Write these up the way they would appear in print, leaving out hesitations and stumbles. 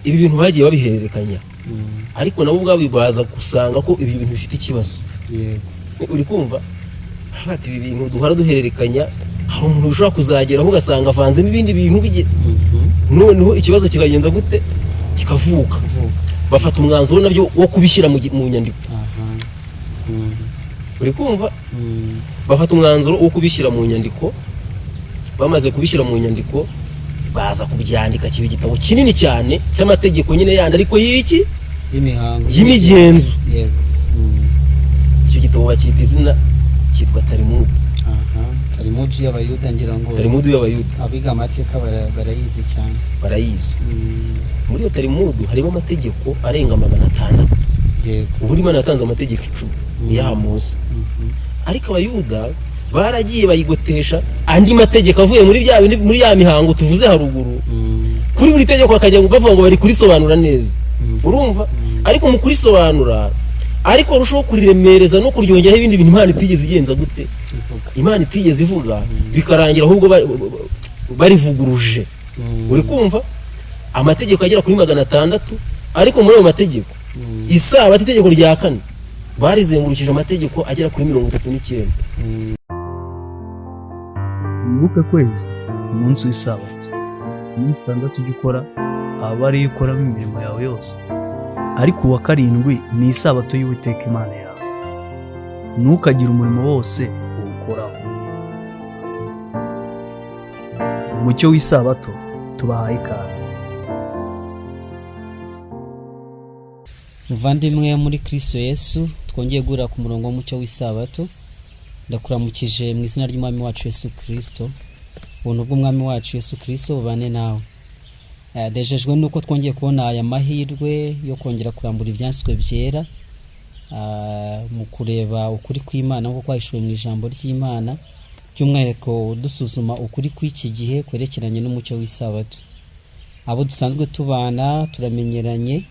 ibi bintu bagiye babihererekanya ariko nabo ubwabo baza gusanga ko ibi bintu bifite ikibazo. Uri kumva bati ibi bintu duhora duhererekanya hari umuntu ushobora kuzageraho ugasanga avanzemo ibindi bintu bige noneho ikibazo kikagenza gute kikavuka. Bafata umwanzuro nabyo wo kubishyira mu nyandiko. Uri kumva bafata umwanzuro wo kubishyira mu nyandiko. Bamaze kubishyira mu nyandiko baza kubyandika kiba igitabo kinini cyane cy'amategeko nyine yandi ariko y'iki y'imigenzo. Icyo gitabo bakita izina cyitwa Talmud. Talmud y'Abayuda ngira ngo Talmud y'Abayuda abiga amateka barayizi cyane. Barayizi. Muri iyo Talmud harimo amategeko arenga 500. Ubu Imana yatanze amategeko 10 ya Mose. Ariko Abayuda baragiye bayigotesha andi mategeko avuye muri ya mihango tuvuze haruguru. Kuri buri tegeko akajya bavuga ngo bari kurisobanura neza. Urumva ariko mu kurisobanura ariko rusho kuriremereza no kuryongeraho ibindi bintu Imana itigeze igenza gute Imana itigeze ivuga bikarangira ahubwo barivuguruje. Uri kumva amategeko agera kuri 600 ariko muri ayo mategeko isabato itegeko rya 4 barizengurukije amategeko agera kuri 39. Wibuke kwezi umunsi w'isabato iminsi 6 ujya ukora aba ari ukoramo imirimo yawe yose, ariko uwa 7 ni isabato y'Uwiteka Imana yawe, ntukagire umurimo wose uwukoraho. Umucyo w'isabato tubahaye ikaze. Muvandimwe muri Kristo Yesu, twongeye guhura ku murongo w'umucyo w'isabato. Ndakuramukije mu izina ry'Umwami wacu Yesu Kristo. Ubuntu bw'Umwami wacu Yesu Kristo bubane nawe. Dejejwe nuko twongeye kubona aya mahirwe yo kongera kurambura ibyanditswe byera mu kureba ukuri kw'Imana nko kwahishuwe mu ijambo ry'Imana, by'umwihariko dusuzuma ukuri kw'iki gihe kwerekeranye n'umucyo w'isabato. Abo dusanzwe tubana turamenyeranye,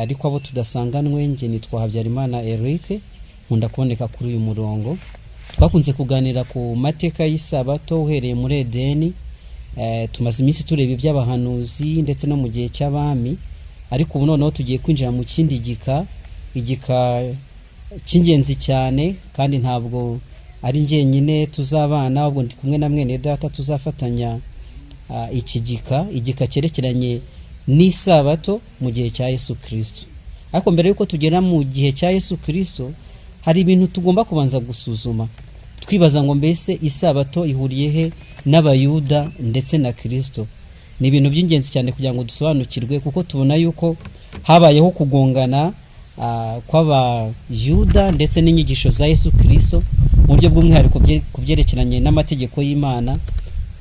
ariko abo tudasanganwe nge nitwa Habyarimana Eric, nkunda kuboneka kuri uyu murongo. Twakunze kuganira ku mateka y'isabato uhereye muri Edeni. Tumaze iminsi tureba iby'abahanuzi ndetse no mu gihe cy'abami, ariko ubu noneho tugiye kwinjira mu kindi igika cy'ingenzi cyane, kandi ntabwo ari njyenyine tuzabana, ahubwo ndi kumwe na mwene data tuzafatanya iki igika cyerekeranye n'isabato mu gihe cya Yesu Kristo. Ariko mbere yuko tugera mu gihe cya Yesu Kristo, hari ibintu tugomba kubanza gusuzuma, twibaza ngo mbese isabato ihuriye he n'Abayuda ndetse na Kristo. Ni ibintu by'ingenzi cyane kugira ngo dusobanukirwe, kuko tubona yuko habayeho kugongana kw'Abayuda ndetse n'inyigisho za Yesu Kristo mu buryo bw'umwihariko kubyerekeranye n'amategeko y'Imana.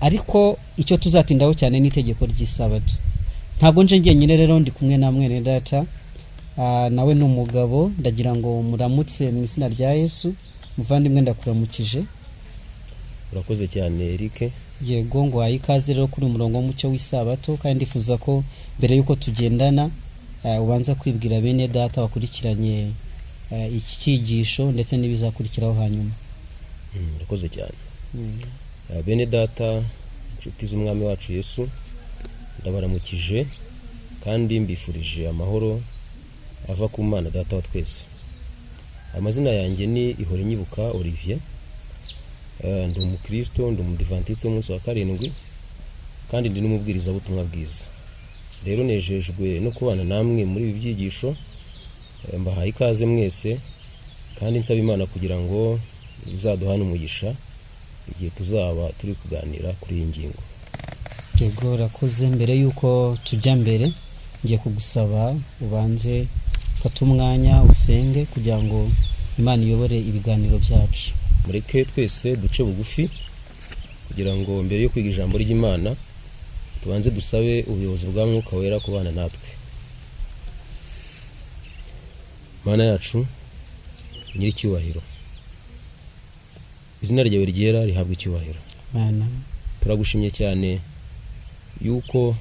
Ariko icyo tuzatindaho cyane ni itegeko ry'isabato. Ntabwo nje njyenyine rero, ndi kumwe na mwene data, nawe ni umugabo. Ndagira ngo muramutse mu izina rya Yesu. Muvandimwe ndakuramukije. Urakoze cyane Eric. Yego, ngo ayikaze rero kuri umurongo w'umucyo w'isabato, kandi ndifuza ko mbere yuko tugendana ubanza kwibwira bene data bakurikiranye iki cyigisho ndetse n'ibizakurikiraho hanyuma. Urakoze cyane. Bene data, inshuti z'Umwami wacu Yesu, ndabaramukije kandi mbifurije amahoro ava ku Mana Data wa twese. Amazina yanjye ni Ihorenyibuka Olivier. Ndi umukristo, ndi umudivantiste w'umunsi wa 7, kandi ndi n'umubwiriza butumwa bwiza. Rero nejejwe no kubana namwe muri ibi byigisho. Mbahaye ikaze mwese, kandi nsaba Imana kugira ngo izaduhane umugisha igihe tuzaba turi kuganira kuri iyi ngingo. Yego, urakoze. Mbere yuko tujya mbere, ngiye kugusaba ubanze ufate umwanya usenge kugira ngo Imana iyobore ibiganiro byacu. Mureke twese duce bugufi kugira ngo mbere yo kwiga ijambo ry'Imana tubanze dusabe ubuyobozi bwa Mwuka Wera kubana natwe. Mana yacu nyiri cyubahiro, izina ryawe ryera rihabwa icyubahiro. Amen. Turagushimye cyane yuko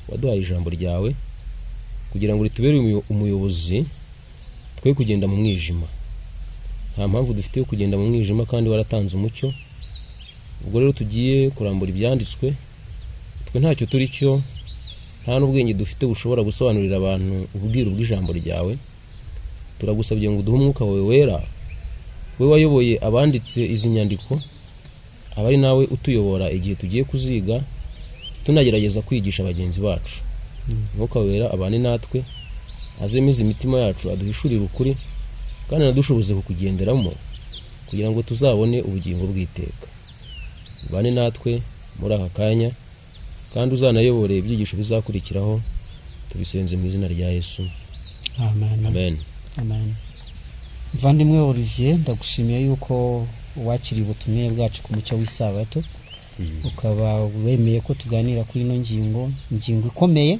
waduhaye ijambo ryawe kugira ngo ritubere umuyobozi, twe kugenda mu mwijima. Nta mpamvu dufite yo kugenda mu mwijima, kandi waratanze umucyo. Ubwo rero tugiye kurambura ibyanditswe, twe ntacyo turi cyo nta n'ubwenge dufite bushobora gusobanurira abantu ubwiru bw'ijambo ryawe. Turagusabye ngo uduhe umwuka wawe wera, we wayoboye abanditse izi nyandiko, abari nawe utuyobora igihe tugiye kuziga tunagerageza kwigisha bagenzi bacu. Umwuka wera abane natwe, azemize imitima yacu, aduhishurire ukuri kandi nadushoboze kukugenderamo kugira ngo tuzabone ubugingo bw'iteka. Bane natwe muri aka kanya kandi uzanayobore ibyigisho bizakurikiraho, tubisenze mu izina rya Yesu. Amen. Amen. Amen. Mvandimwe Olivier, ndagushimiye yuko wakiriye ubutumire bwacu ku mucyo w'isabato, ukaba wemeye ko tuganira kuri ino ngingo ikomeye,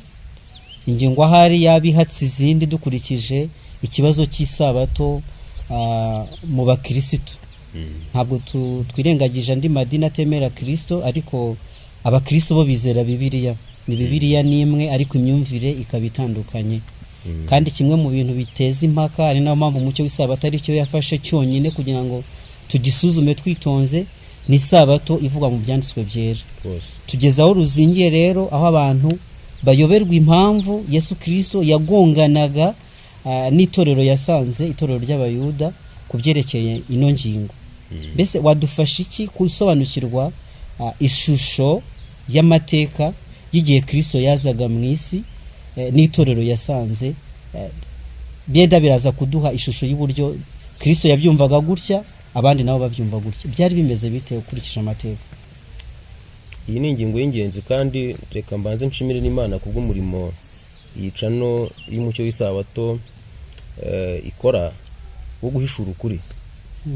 ingingo ahari yabihatse izindi dukurikije ikibazo cy'isabato mu bakirisitu. Ntabwo twirengagije andi madini atemera Kristo, ariko abakristo bo bizera Bibiliya. Ni Bibiliya nimwe ariko imyumvire ikaba itandukanye. Kandi kimwe mu bintu biteza impaka ari nayo mpamvu umucyo w'isabato ari cyo yafashe cyonyine kugira ngo tugisuzume twitonze, ni isabato ivuga mu byanditswe byera. Tugeze aho ruzingiye rero, aho abantu bayoberwa impamvu Yesu Kristo yagonganaga n'itorero yasanze, itorero ry'abayuda ku byerekeye ino ngingo. Mbese wadufasha iki gusobanukirwa ishusho y'amateka y'igihe Kristo yazaga mu isi n'itorero yasanze? Byenda biraza kuduha ishusho y'uburyo Kristo yabyumvaga gutya, abandi nabo babyumva gutya. Byari bimeze bite ukurikije amateka? Iyi ni ingingo y'ingenzi kandi reka mbanze nshimire n'Imana kubw'umurimo yicano y'umucyo w'isabato ikora wo guhishura ukuri.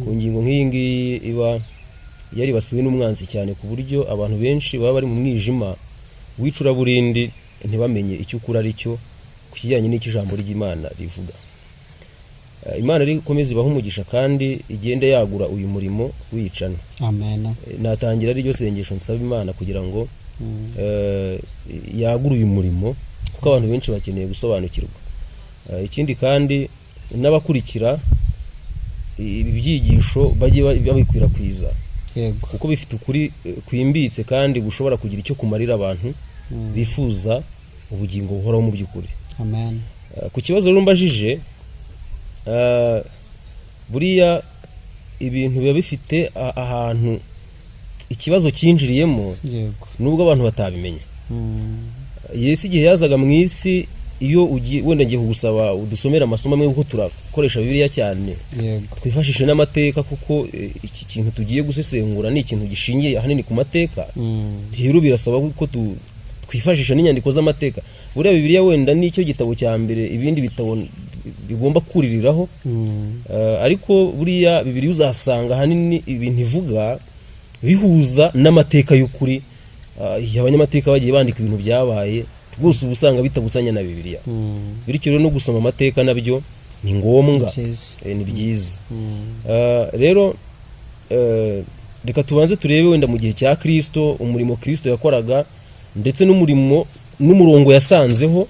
Ku ngingo nk'iyi ngiyi iba yaribasiwe n'umwanzi cyane ku buryo abantu benshi baba bari mu mwijima w'icuraburindi ntibamenye icyo ukuri ari cyo ku kijyanye n'ikijambo ry'Imana rivuga. Imana rikomeza ibaha umugisha kandi igenda yagura uyu murimo wicana. Amen. Natangira ari ryo sengesho nsaba Imana kugira ngo yagure uyu murimo, kuko abantu benshi bakeneye gusobanukirwa. Ikindi kandi n'abakurikira ibyigisho bajye babikwirakwiza, kuko bifite ukuri kwimbitse kandi gushobora kugira icyo kumarira abantu bifuza ubugingo buhoraho mu by'ukuri. Amen. Ku kibazo rero mbajije, buriya ibintu biba bifite ahantu ikibazo cyinjiriyemo, nubwo abantu batabimenya. Yesu igihe yazaga mu isi, iyo wenda ngiye kugusaba udusomera amasomo amwe kuko turakoresha Bibiliya cyane, twifashishe n'amateka kuko iki kintu tugiye gusesengura ni ikintu gishingiye ahanini ku mateka. Rero birasaba ko twifashisha n'inyandiko z'amateka. Buriya Bibiliya wenda nicyo gitabo cya mbere ibindi bitabo bigomba kuririraho, ariko buriya Bibiliya uzasanga ahanini ibintu ivuga bihuza n'amateka y'ukuri. Abanyamateka bagiye bandika ibintu byabaye rwose uba usanga bitabusanya na Bibiliya. Bityo rero no gusoma amateka nabyo ni ngombwa, ni byiza. Rero reka tubanze turebe wenda mu gihe cya Kristo, umurimo Kristo yakoraga ndetse n'umurongo yasanzeho,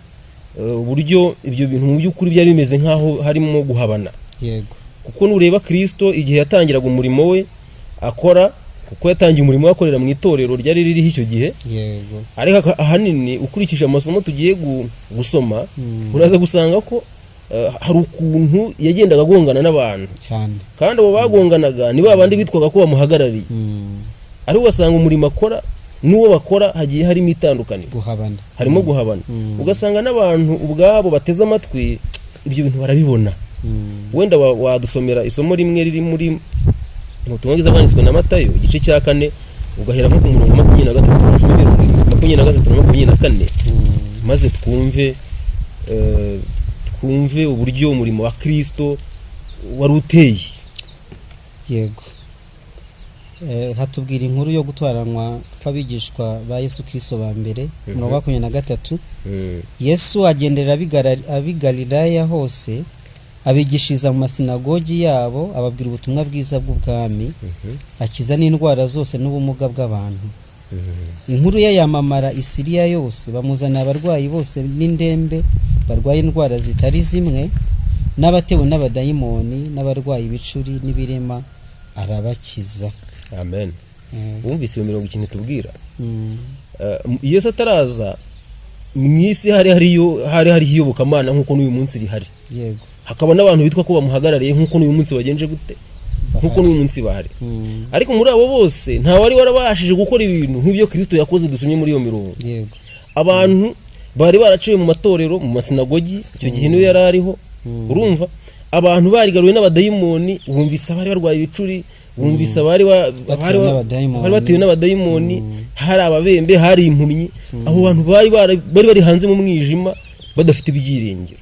uburyo ibyo bintu mu by'ukuri byari bimeze nk'aho harimo guhabana. Kuko nureba Kristo igihe yatangiraga umurimo we akora, kuko yatangiye umurimo wakorera mu itorero ryari ririho icyo gihe. Ariko ahanini ukurikije amasomo tugiye gusoma, uraza gusanga ko hari ukuntu yagendaga agongana n'abantu cyane, kandi abo bagonganaga ni babandi bitwaga ko bamuhagarariye. Ariko ugasanga umurimo akora n'uwo bakora hagiye harimo itandukaniro, harimo guhabana. Ugasanga n'abantu ubwabo bateze amatwi ibyo bintu barabibona. Wenda wadusomera isomo rimwe riri muri ubutumwa bwiza bwanditswe na Matayo igice cya 4 ugahera nko ku murongo 23 usome 23 na 24, maze twumve uburyo umurimo wa Kristo wari uteye. Yego. Hatubwira inkuru yo gutwaranwa kw'abigishwa ba Yesu Kristo ba mbere, murongo wa 23. Yesu agendera abi Galilaya hose, abigishiriza mu masinagogi yabo, ababwira ubutumwa bwiza bw'ubwami, akiza n'indwara zose n'ubumuga bw'abantu. Inkuru ye yamamara i Siriya yose, bamuzana abarwayi bose n'indembe barwaye indwara zitari zimwe, n'abatewe n'abadayimoni, n'abarwayi ibicuri n'ibirema arabakiza. Amen. Wumvise iyo mirongo ikintu tubwira? Yesu ataraza mwisi hari iyobokamana nk'uko n'uyu munsi rihari, yego, hakaba n'abantu bitwa ko bamuhagarariye nk'uko n'uyu munsi bagenje gute, nk'uko n'uyu munsi bahari. Ariko muri abo bose nta wari warabashije gukora ibintu nk'ibyo Kristo yakoze dusomye muri iyo mirongo. yego, Abantu bari baraciwe mu matorero, mu masinagogi, icyo gihe niyo yari ariho, urumva abantu barigaruwe n'abadayimoni, bumvise abari barwaye ibicuri, bumvise abari batewe n'abadayimoni, hari ababembe, hari impumyi. Abo bantu bari hanze mu mwijima badafite ibyiringiro.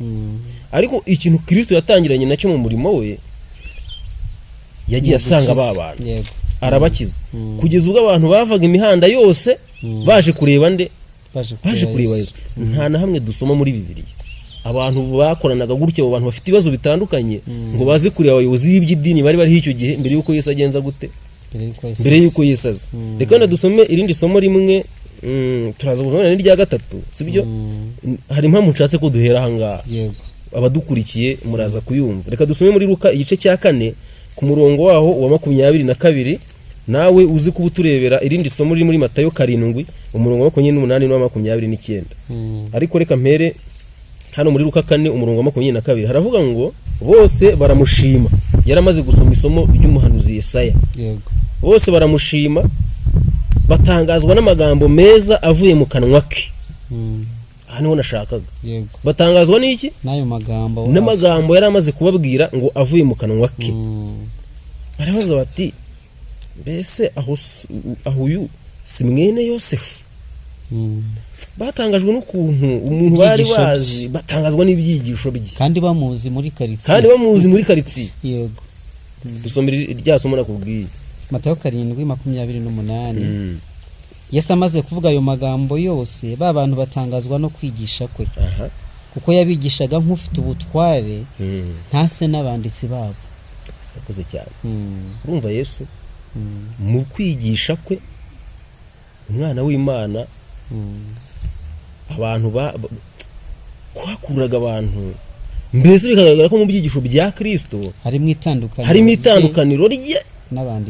Ariko ikintu Kristo yatangiranye nacyo mu murimo we, yagiye asanga ba bantu, arabakiza, kugeza ubwo abantu bavaga imihanda yose baje kureba nde, baje kureba Yesu. Nta na hamwe dusoma muri Bibiliya abantu bakoranaga gutya, abo bantu bafite ibibazo bitandukanye ngo baze kureba abayobozi b'iby'idini bari bari icyo gihe mbere yuko Yesu agenza gute, mbere yuko Yesu aza. Reka ndadusome irindi somo rimwe, turaza kuzana n'irya gatatu, sibyo? Hari impamvu nshatse ko duhera aha ngaha, abadukurikiye muraza kuyumva. Reka dusome muri Luka igice cya 4 ku murongo waho wa 22, nawe uzi kuba uturebera irindi somo riri muri Matayo 7 umurongo wa 28 n'uwa 29. Ariko reka mpere hano muri Luka 4 umurongo wa 22, haravuga ngo bose baramushima. Yaramaze gusoma isomo ry'umuhanuzi Yesaya. Yego. Bose baramushima, batangazwa n'amagambo meza avuye mu kanwa ke. Hano nashakaga. Yego. Batangazwa n'iki? N'ayo magambo. N'amagambo yaramaze kubabwira ngo avuye mu kanwa ke. Barabaza bati, mbese aho uyu si mwene Yosefu? Batangajwe n'ukuntu umuntu bari bazi, batangazwa n'ibyigisho bye, kandi bamuzi muri karitsiye. Yego. Dusomera irya somo nakubwiye, Matayo 7:28. Yesu amaze kuvuga ayo magambo yose, ba bantu batangazwa no kwigisha kwe. Kuko yabigishaga nk'ufite ubutware, ntase n'abanditsi babo. Yakoze cyane. Urumva Yesu mu kwigisha kwe, umwana w'Imana, abantu kwakuraga abantu, mbese bikagaragara ko mu byigisho bya Kristo harimo itandukaniro rye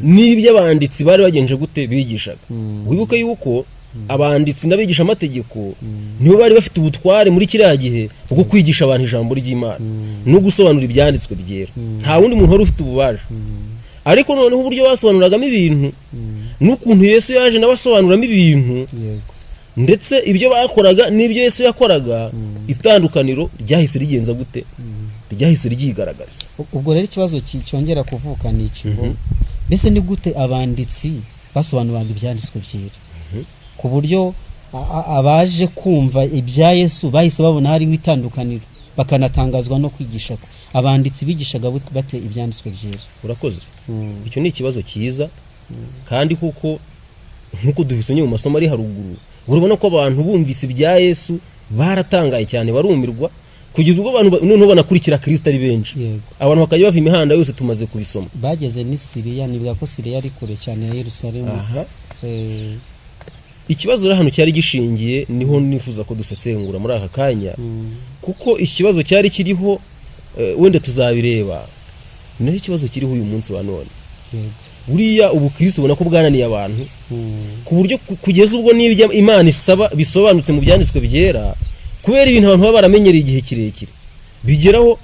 n'ibyo abanditsi bari bagenje gute bigishaga. Wibuke yuko abanditsi n'abigisha amategeko nibo bari bafite ubutware muri kiriya gihe bwo kwigisha abantu ijambo ry'Imana no gusobanura ibyanditswe byera. Nta wundi muntu wari ufite ububasha. Ariko noneho uburyo basobanuragamo ibintu n'ukuntu Yesu yaje nabasobanuramo ibintu, ndetse ibyo bakoraga n'ibyo Yesu yakoraga, itandukaniro ryahise rigenza gute, ryahise ryigaragaza. Ubwo rero ikibazo cyongera kuvuka ni iki ngo mbese ni gute abanditsi basobanuraga ibyanditswe byera ku buryo abaje kumva ibya Yesu bahise babona hari itandukaniro, bakanatangazwa no kwigisha ko abanditsi bigishaga bate ibyanditswe byera. Urakoze. Icyo ni ikibazo cyiza, kandi kuko nkuko duhisonye mu masomo ari haruguru, urabona ko abantu bumvise ibya Yesu baratangaye cyane, barumirwa, kugeza ubwo abantu noneho banakurikira Kristo ari benshi. Abantu bakajya bava imihanda yose tumaze kubisoma. Bageze ni Siriya, nibuka ko Siriya ari kure cyane ya Yerusalemu. Ikibazo rero hano cyari gishingiye, niho nifuza ko dusesengura muri aka kanya, kuko ikibazo cyari kiriho, wenda tuzabireba, niho ikibazo kiriho uyu munsi wa none. Buriya ubu Kristo ubona ko bwananiye abantu, ku buryo kugeza ubwo n'ibyo Imana isaba bisobanutse mu byanditswe byera, kubera ibintu abantu baba baramenyereye igihe kirekire, bigeraho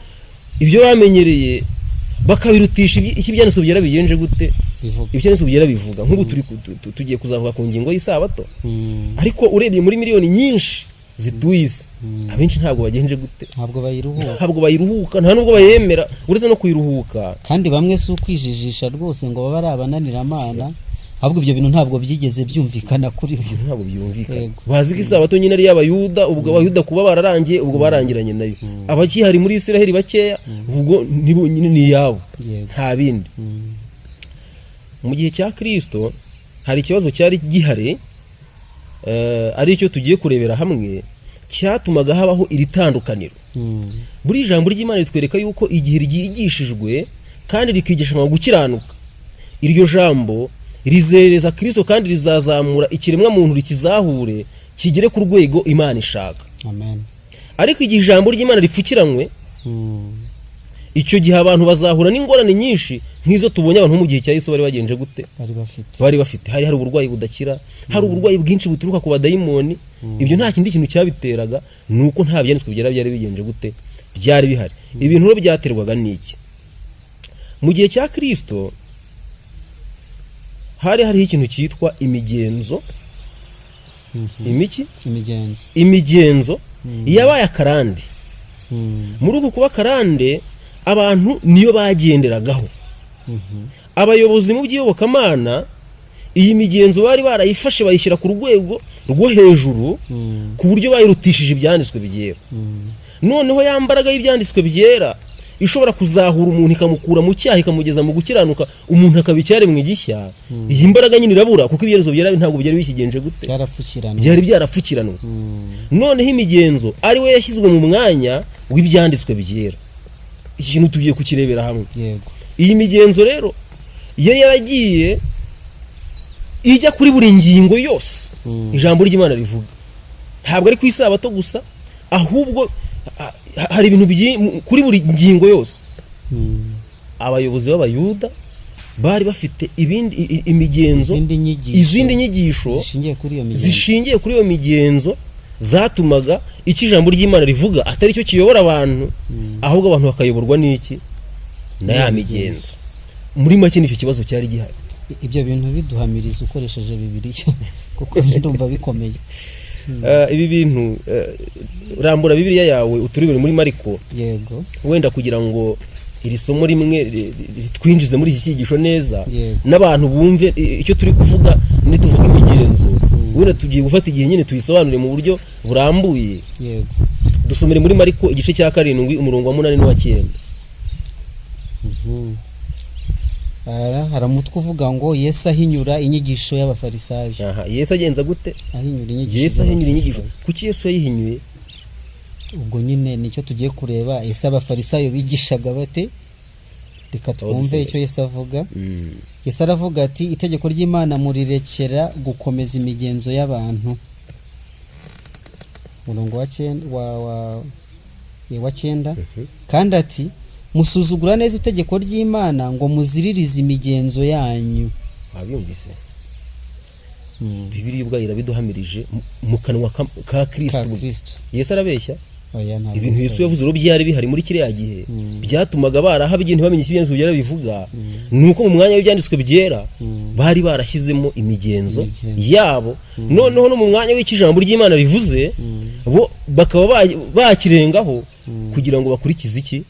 ibyo bamenyereye bakabirutisha iki byanditswe byera bigenje gute, ibyanditswe byera bivuga. Nk'ubu tugiye kuzavuga ku ngingo y'Isabato, ariko urebye muri miliyoni nyinshi zituye isi, abenshi ntabwo bagenje gute, ntabwo bayiruhuka, nta nubwo bayemera, uretse no kuyiruhuka. Kandi bamwe si ukwijijisha rwose ngo baba ari abananiramana, ahubwo ibyo bintu ntabwo byigeze byumvikana kuri ibyo, ntabwo byumvikana. Bazi ko Isabato nyine ari y'Abayuda, ubwo Abayuda kuba bararangiye, ubwo barangiranye nayo. Abakihari muri Isiraheli bakeya, ubwo nibo nyine ni yabo, nta bindi. Mu gihe cya Kristo hari ikibazo cyari gihari, ari cyo tugiye kurebera hamwe, cyatumaga habaho iri tandukaniro. Buri ijambo ry'Imana ritwereka yuko igihe ryigishijwe kandi rikigishanwa gukiranuka, iryo jambo rizereza Kristo kandi rizazamura ikiremwa muntu rikizahure kigere ku rwego Imana ishaka. Amen. Ariko igihe ijambo ry'Imana ripfukiranywe, icyo gihe abantu bazahura n'ingorane nyinshi nk'izo tubonye abantu mu gihe cya Yesu bari bagenje gute bari bafite hari uburwayi budakira, hari uburwayi bwinshi buturuka ku badayimoni. Ibyo nta kindi kintu cyabiteraga, nuko nta byanditswe byari bigenje gute byari bihari. Ibintu rero byaterwaga n'iki? Mu gihe cya Kristo hariho ikintu cyitwa imigenzo. Imigenzo yabaye akarande. Muri uku kuba karande abantu niyo bagenderagaho. Abayobozi mu by'iyobokamana iyi migenzo bari barayifashe bayishyira ku rwego rwo hejuru, ku buryo bayirutishije ibyanditswe byera. Noneho yambaraga y'ibyanditswe byera ishobora kuzahura umuntu ikamukura mu cyaha ikamugeza mu gukiranuka, umuntu akabicyare mu igishya. Iyi mbaraga nyine irabura kuko ibyerezo byera ntabwo byari bikigenje gute, byari byarapfukiranwe. Noneho imigenzo ari we yashyizwe mu mwanya w'ibyanditswe byera. Iki kintu tugiye kukirebera hamwe. Iyi migenzo rero yari yaragiye ijya kuri buri ngingo yose ijambo ry'Imana rivuga. Ntabwo ari ku isabato gusa, ahubwo hari ibintu kuri buri ngingo yose. Abayobozi b'Abayuda bari bafite imigenzo, izindi nyigisho zishingiye kuri iyo migenzo zatumaga icyo ijambo ry'Imana rivuga atari cyo kiyobora abantu, ahubwo abantu bakayoborwa n'iki? Na ya migenzo. Muri make nicyo kibazo cyari gihari. Ibyo bintu biduhamiriza ukoresheje Bibiliya kuko ndumva bikomeye. Ibi bintu rambura Bibiliya yawe uturibure muri Mariko. Yego. Wenda kugira ngo iri somo rimwe twinjize muri iki cyigisho neza, n'abantu bumve icyo turi kuvuga. Nituvuga imigenzo wenda tugiye gufata igihe nyine tuyisobanure mu buryo burambuye. Yego. Dusomere muri Mariko igice cya 7 umurongo wa 8 n'uwa 9. Hari umutwe uvuga ngo Yesu ahinyura inyigisho y'abafarisayo. Yesu agenza gute? Ahinyura inyigisho. Kuki Yesu yayihinyuye? Ubwo nyine nicyo tugiye kureba. Ese abafarisayo bigishaga bate? Reka twumve icyo Yesu avuga. Yesu aravuga ati itegeko ry'Imana murirekera gukomeza imigenzo y'abantu. Murongo wa 9 kandi ati musuzugura neza itegeko ry'Imana ngo muziririze imigenzo yanyu. Abyumvise? Bibiliya ubwayo irabiduhamirije mu kanwa ka Kristo. Yesu arabeshya? Ibintu Yesu yavuze rero byari bihari muri kiriya gihe, byatumaga baraha bigenda bamenya ibyanditswe byera bivuga. Nuko mu mwanya w'ibyanditswe byera bari barashyizemo imigenzo yabo. Noneho no mu mwanya w'ikijambo ry'Imana rivuze bo bakaba bakirengaho kugira ngo bakurikize iki?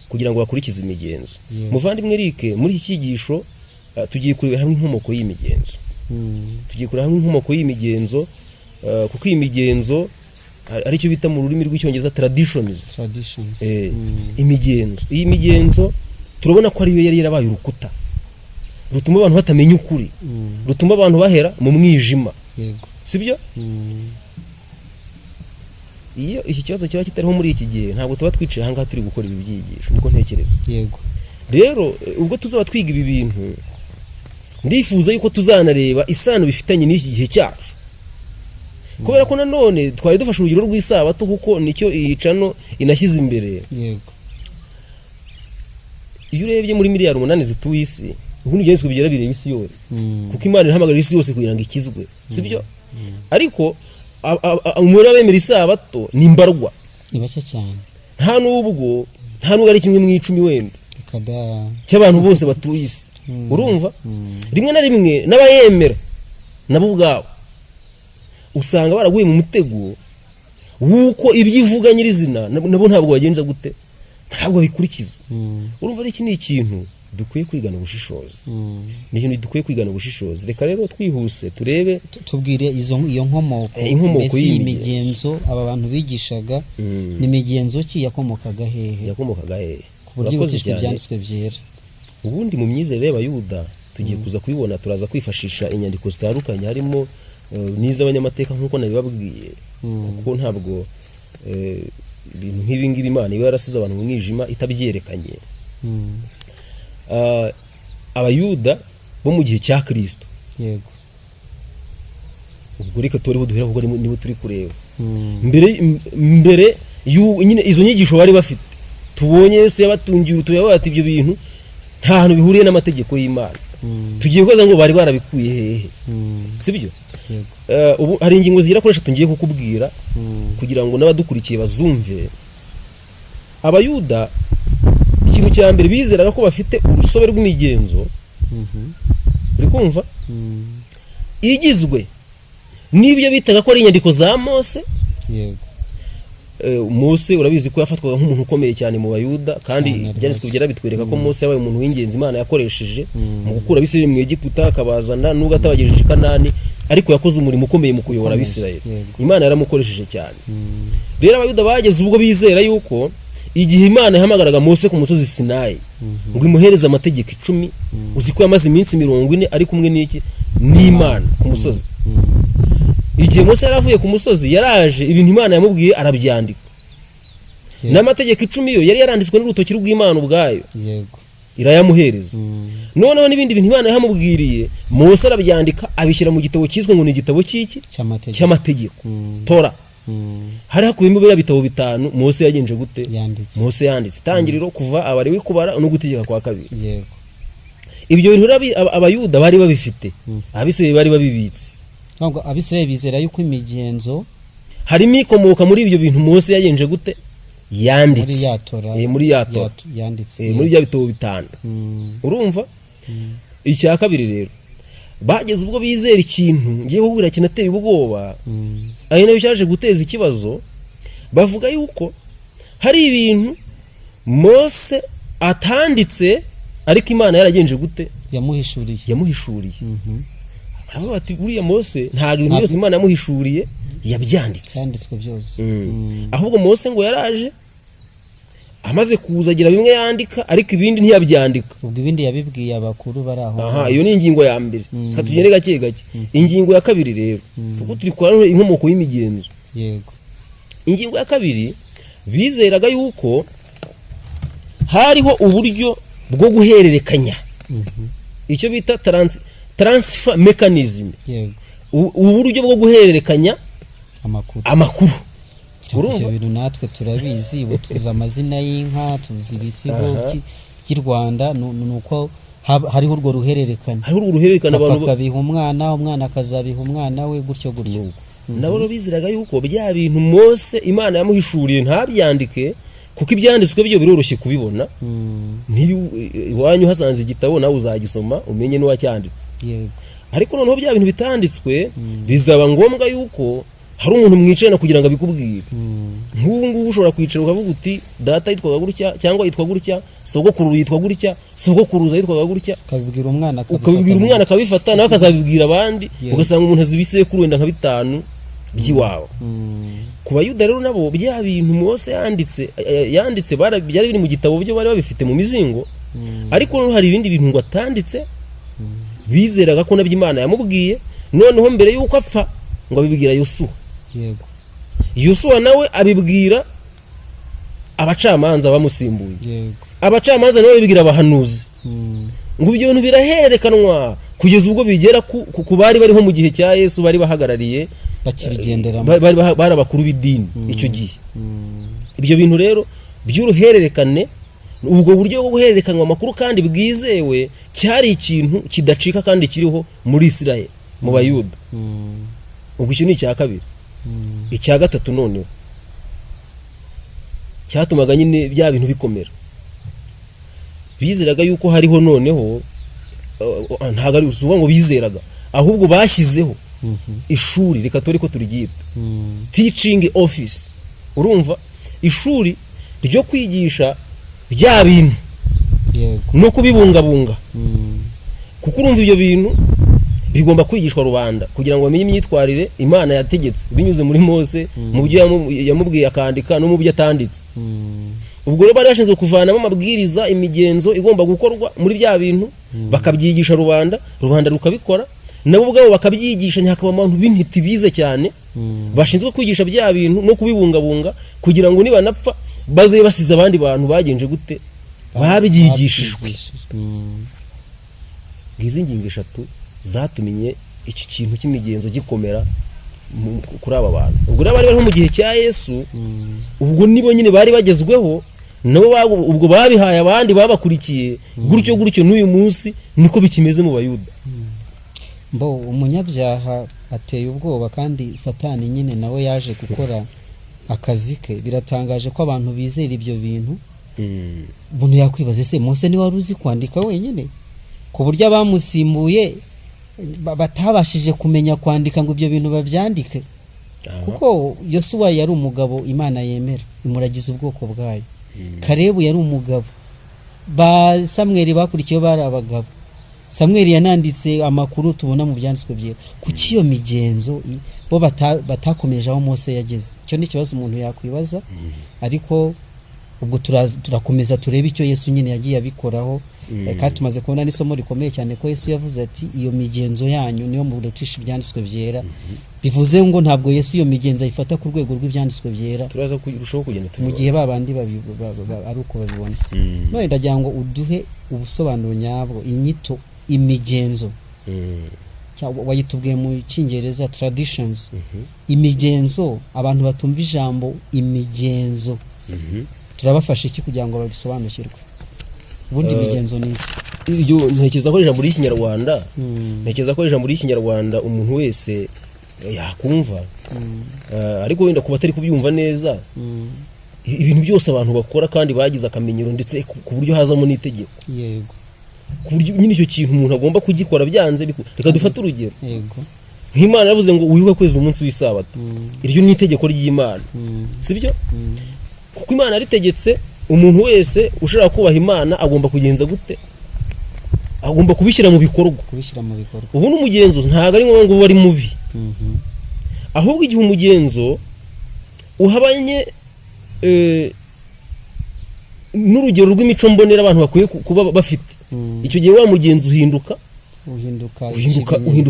Kugira ngo bakurikize imigenzo. Muvandimwe Eric, muri iki cyigisho tugiye kurebera hamwe inkomoko y'imigenzo. Kuko iyi migenzo ari cyo bita mu rurimi rw'icyongereza traditions. Imigenzo. Iyi migenzo turabona ko ariyo yari yarabaye urukuta rutuma abantu batamenya ukuri, rutuma abantu bahera mu mwijima. Sibyo? Iyo iki kibazo cyaba kitariho muri iki gihe ntabwo tuba twicaye ahangaha turi gukora ibi byigisho, niko ntekereza. Yego. Rero ubwo tuzaba twiga ibi bintu, ndifuza yuko tuzanareba isano bifitanye n'iki gihe cyacu. Kubera ko nanone twari dufashe urugero rw'isabato kuko nicyo iyi cano inashyize imbere. Yego. Iyo urebye muri miliyari 8 zituye isi, ubundi byanditswe bigera bireba isi yose. Kuko Imana ihamagarira isi yose kugira ngo ikizwe. Sibyo? Ariko umubare w'abemera isabato ni mbarwa. Ni bake cyane. Nta nubwo ari kimwe mu 10 wenda. Cy'abantu bose batuye isi. Urumva? Rimwe na rimwe n'abayemera nabo ubwabo usanga baraguye mu mutego wuko ibyivuga nyirizina nabo ntabwo bagenza gute, ntabwo bikurikiza. Urumva ari iki ni ikintu dukwiye kwigana ubushishozi. Ni ikintu dukwiye kwigana ubushishozi. Reka rero twihuse turebe tubwire iyo nkomoko y'imigenzo aba bantu bigishaga. Ni imigenzo ki yakomokaga hehe? Ku buryo byanditswe byera. Ubundi mu myizerere y'Abayuda tugiye kuza kubibona, turaza kwifashisha inyandiko zitandukanye harimo n'iz'abanyamateka nk'uko nabibabwiye, kuko ntabwo ibintu nk'ibi ngibi Imana iba yarasize abantu mu mwijima itabyerekanye. Abayuda bo mu gihe cya Kristo. Yego. Ubwo reka turiho duhera kuko nibo turi kureba. Mbere nyine izo nyigisho bari bafite tubonye Yesu yabatungiye utuye bati ibyo bintu nta hantu bihuriye n'amategeko y'Imana. Tugiye koza ngo bari barabikuye hehe, sibyo? Ubu hari ingingo zirakoresha tungiye kukubwira kugira ngo n'abadukurikiye bazumve. Abayuda ikintu cya mbere bizeraga ko bafite urusobe rw'imigenzo, uri kumva, igizwe n'ibyo bitaga ko ari inyandiko za Mose. Yego. Mose urabizi ko yafatwaga nk'umuntu ukomeye cyane mu Bayuda, kandi byanditswe kugira bitwereka ko Mose yabaye umuntu w'ingenzi Imana yakoresheje mu gukura Abisirayeli mu Egiputa akabazana nubwo atabagejeje i Kanani, ariko yakoze umurimo ukomeye mu kuyobora Abisirayeli. Imana yaramukoresheje cyane. Rero Abayuda bageze ubwo bizera yuko igihe Imana yahamagaraga Mose ku musozi Sinayi ngo imuhereze amategeko 10, uzi ko yamaze iminsi 40 ari kumwe n'iki n'Imana ku musozi. Igihe Mose yaravuye ku musozi yaraje ibintu Imana yamubwiye arabyandika. N'amategeko 10 yo yari yaranditswe n'urutoki rw'Imana ubwayo. Yego. Irayamuhereza. Noneho n'ibindi bintu Imana yahamubwiriye Mose arabyandika abishyira mu gitabo cyizwe ngo ni igitabo cy'iki cy'amategeko, Tora. Hari hakubiyemo bya bitabo 5 Mose yagenje gute? Mose yanditse Tangiriro, Kuva, Abalewi, Kubara no Gutegeka kwa kabiri. Yego. Ibyo bintu Abayuda bari babifite, Abisirayeli bari babibitse. Ntabwo Abisirayeli bizera yuko imigenzo harimo ikomoka muri ibyo bintu Mose yagenje gute? Yanditse muri ya Tora yanditse muri bya bitabo 5. Urumva? Icya kabiri rero bageze ubwo bizera ikintu ngiye kubwira kinateye ubwoba, ari nayo cyaje guteza ikibazo. Bavuga yuko hari ibintu Mose atanditse ariko Imana yaragenje gute? Yamuhishuriye. Baravuga bati uriya Mose ntabwo ibintu byose Imana yamuhishuriye yabyanditse, yanditswe byose. Ahubwo Mose ngo yaraje amaze kuzagira bimwe yandika ariko ibindi ntiyabyandika. Ubwo ibindi yabibwiye abakuru baraho. Iyo ni ingingo ya mbere. Katugende gake gake. Ingingo ya kabiri rero kuko turi kwa inkomoko y'imigenzo. Yego. Ingingo ya kabiri bizeraga yuko hariho uburyo bwo guhererekanya, icyo bita transfer mechanism. Yego. Uburyo bwo guhererekanya amakuru. Urumva ibintu natwe turabizi, tuzi amazina y'inka, tuzi ibisigo by'u Rwanda, nuko hariho urwo ruhererekana. Abantu bakabiha umwana akazabiha umwana we gutyo. Nabo biziraga yuko bya bintu Mose Imana yamuhishuriye ntabyandike kuko ibyanditswe byo biroroshye kubibona. Iwanyu hasanze igitabo nawe uzagisoma umenye n'uwacyanditse. Yego. Ariko noneho bya bintu bitanditswe bizaba ngombwa yuko hari umuntu mwicana kugira ngo abikubwire. Nk'ubu ngubu ushobora kwicara ukavuga uti data yitwaga gutya cyangwa yitwa gutya, sogokuru yitwa gutya, sogokuruza yitwaga gutya, ukabibwira umwana akabifata nawe akazabibwira abandi, ugasanga umuntu azi ibisekuru wenda nka 5 by'iwawe. Ku Bayuda rero nabo bya bintu Mose yanditse byari biri mu gitabo byo bari babifite mu mizingo, ariko no hari ibindi bintu ngo atanditse bizeraga ko nabyo Imana yamubwiye. Noneho mbere yuko apfa ngo abibwira Yosuwa. Yego. Yosuwa nawe abibwira abacamanza bamusimbuye. Yego. Abacamanza nawe babibwira abahanuzi. Ngo ibyo bintu biraherekanwa kugeza ubwo bigera ku bari bariho mu gihe cya Yesu, bari bahagarariye bakibigenderamo, bari abakuru b'idini icyo gihe. Ibyo bintu rero by'uruhererekane, ubwo buryo bwo guhererekanwa amakuru kandi bwizewe, cyari ikintu kidacika kandi kiriho muri Isirayeli mu Bayuda. Ubwo icyo ni icya kabiri. Icya gatatu noneho cyatumaga nyine bya bintu bikomera, bizeraga yuko hariho noneho ntago ari usuba ngo bizeraga, ahubwo bashyizeho ishuri, reka turi ko turigita teaching office. Urumva, ishuri ryo kwigisha bya bintu no kubibungabunga. Kuko urumva ibyo bintu bigomba kwigishwa rubanda kugira ngo bamenye imyitwarire Imana yategetse binyuze muri Mose, mu byo yamubwiye akandika no mu byo atanditse. Ubwo rero bari bashinzwe kuvanamo amabwiriza, imigenzo igomba gukorwa muri bya bintu, bakabyigisha rubanda rukabikora, nabo ubwabo bakabyigisha. Nyakaba abantu b'intiti bize cyane bashinzwe kwigisha bya bintu no kubibungabunga kugira ngo nibanapfa baze basize abandi bantu bagenje gute, babyigishijwe. Ngizi ingingo 3 zatuminye iki kintu cy'imigenzo gikomera kuri aba bantu. Ubwo rero bari mu gihe cya Yesu, ubwo nibo nyine bari bagezweho, nabo ubwo babihaye abandi babakurikiye gutyo n'uyu munsi niko bikimeze mu bayuda. Mbo umunyabyaha ateye ubwoba kandi Satani nyine nawe yaje gukora akazi ke. Biratangaje ko abantu bizera ibyo bintu. Umuntu yakwibaza ese Mose ni wari uzi kwandika wenyine ku buryo abamusimbuye batabashije kumenya kwandika ngo ibyo bintu babyandike? Kuko Yosuwa yari umugabo Imana yemera imuragiza ubwoko bwayo. Karebu yari umugabo, ba Samweli bakurikiye bari abagabo. Samweli yananditse amakuru tubona mu byanditswe byera. Kuki iyo migenzo bo batakomeje aho Mose yageze? Cyo ni kibazo umuntu yakwibaza. Ariko ubwo turakomeza turebe icyo Yesu nyine yagiye abikoraho. Kandi tumaze kubona n'isomo rikomeye cyane ko Yesu yavuze ati iyo migenzo yanyu niyo mu rutisha ibyanditswe byera. Bivuze ngo ntabwo Yesu iyo migenzo ayifata ku rwego rw'ibyanditswe byera. Turaza kurushaho kugenda mu gihe babandi ari uko babibona. None ndagira ngo uduhe ubusobanuro nyabwo inyito imigenzo. Wayitubwiye mu Cyongereza traditions. Imigenzo abantu batumva ijambo imigenzo. Turabafasha iki kugira ngo babisobanukirwe? Ubundi imigenzo ni iki? Iyo ntekereza ko ijambo ry'Ikinyarwanda, umuntu wese yakumva. Ariko wenda kuba atari kubyumva neza. Ibintu byose abantu bakora kandi bagize akamenyero ndetse ku buryo hazamo n'itegeko. Yego. Ku buryo nyine icyo kintu umuntu agomba kugikora byanze. Reka dufate urugero. Yego. Nk'Imana yavuze ngo wibuke kweza umunsi w'isabato. Iryo ni itegeko ry'Imana. Sibyo? Kuko Imana ritegetse umuntu wese ushaka kubaha Imana agomba kugenza gute? Agomba kubishyira mu bikorwa. Ubu n'umugenzo ntago ari ngo bari mubi. Ahubwo igihe umugenzo uhabanye n'urugero rw'imico mbonera abantu bakwiye kuba bafite. Icyo gihe wa mugenzo uhinduka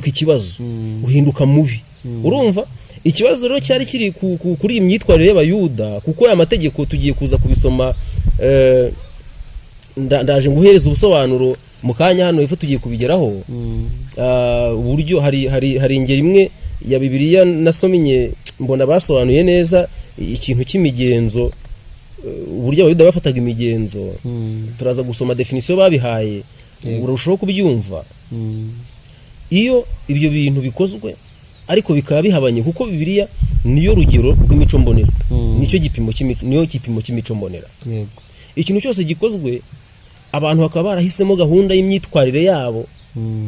ikibazo, uhinduka mubi. Urumva? Ikibazo rero cyari kiri kuri imyitwarire y'Abayuda, kuko aya mategeko tugiye kuza kubisoma. Ndaje nguhereza ubusobanuro mu kanya hano ifu tugiye kubigeraho. Uburyo hari ingero imwe ya Bibiliya nasomye mbona basobanuye neza ikintu cy'imigenzo, uburyo Abayuda bafataga imigenzo. Turaza gusoma definition babihaye urushaho kubyumva. Iyo ibyo bintu bikozwe ariko bikaba bihabanye, kuko Bibiliya niyo rugero rw'imico mbonera. Nicyo gipimo cy'imico mbonera. Yego. Ikintu cyose gikozwe abantu bakaba barahisemo gahunda y'imyitwarire yabo,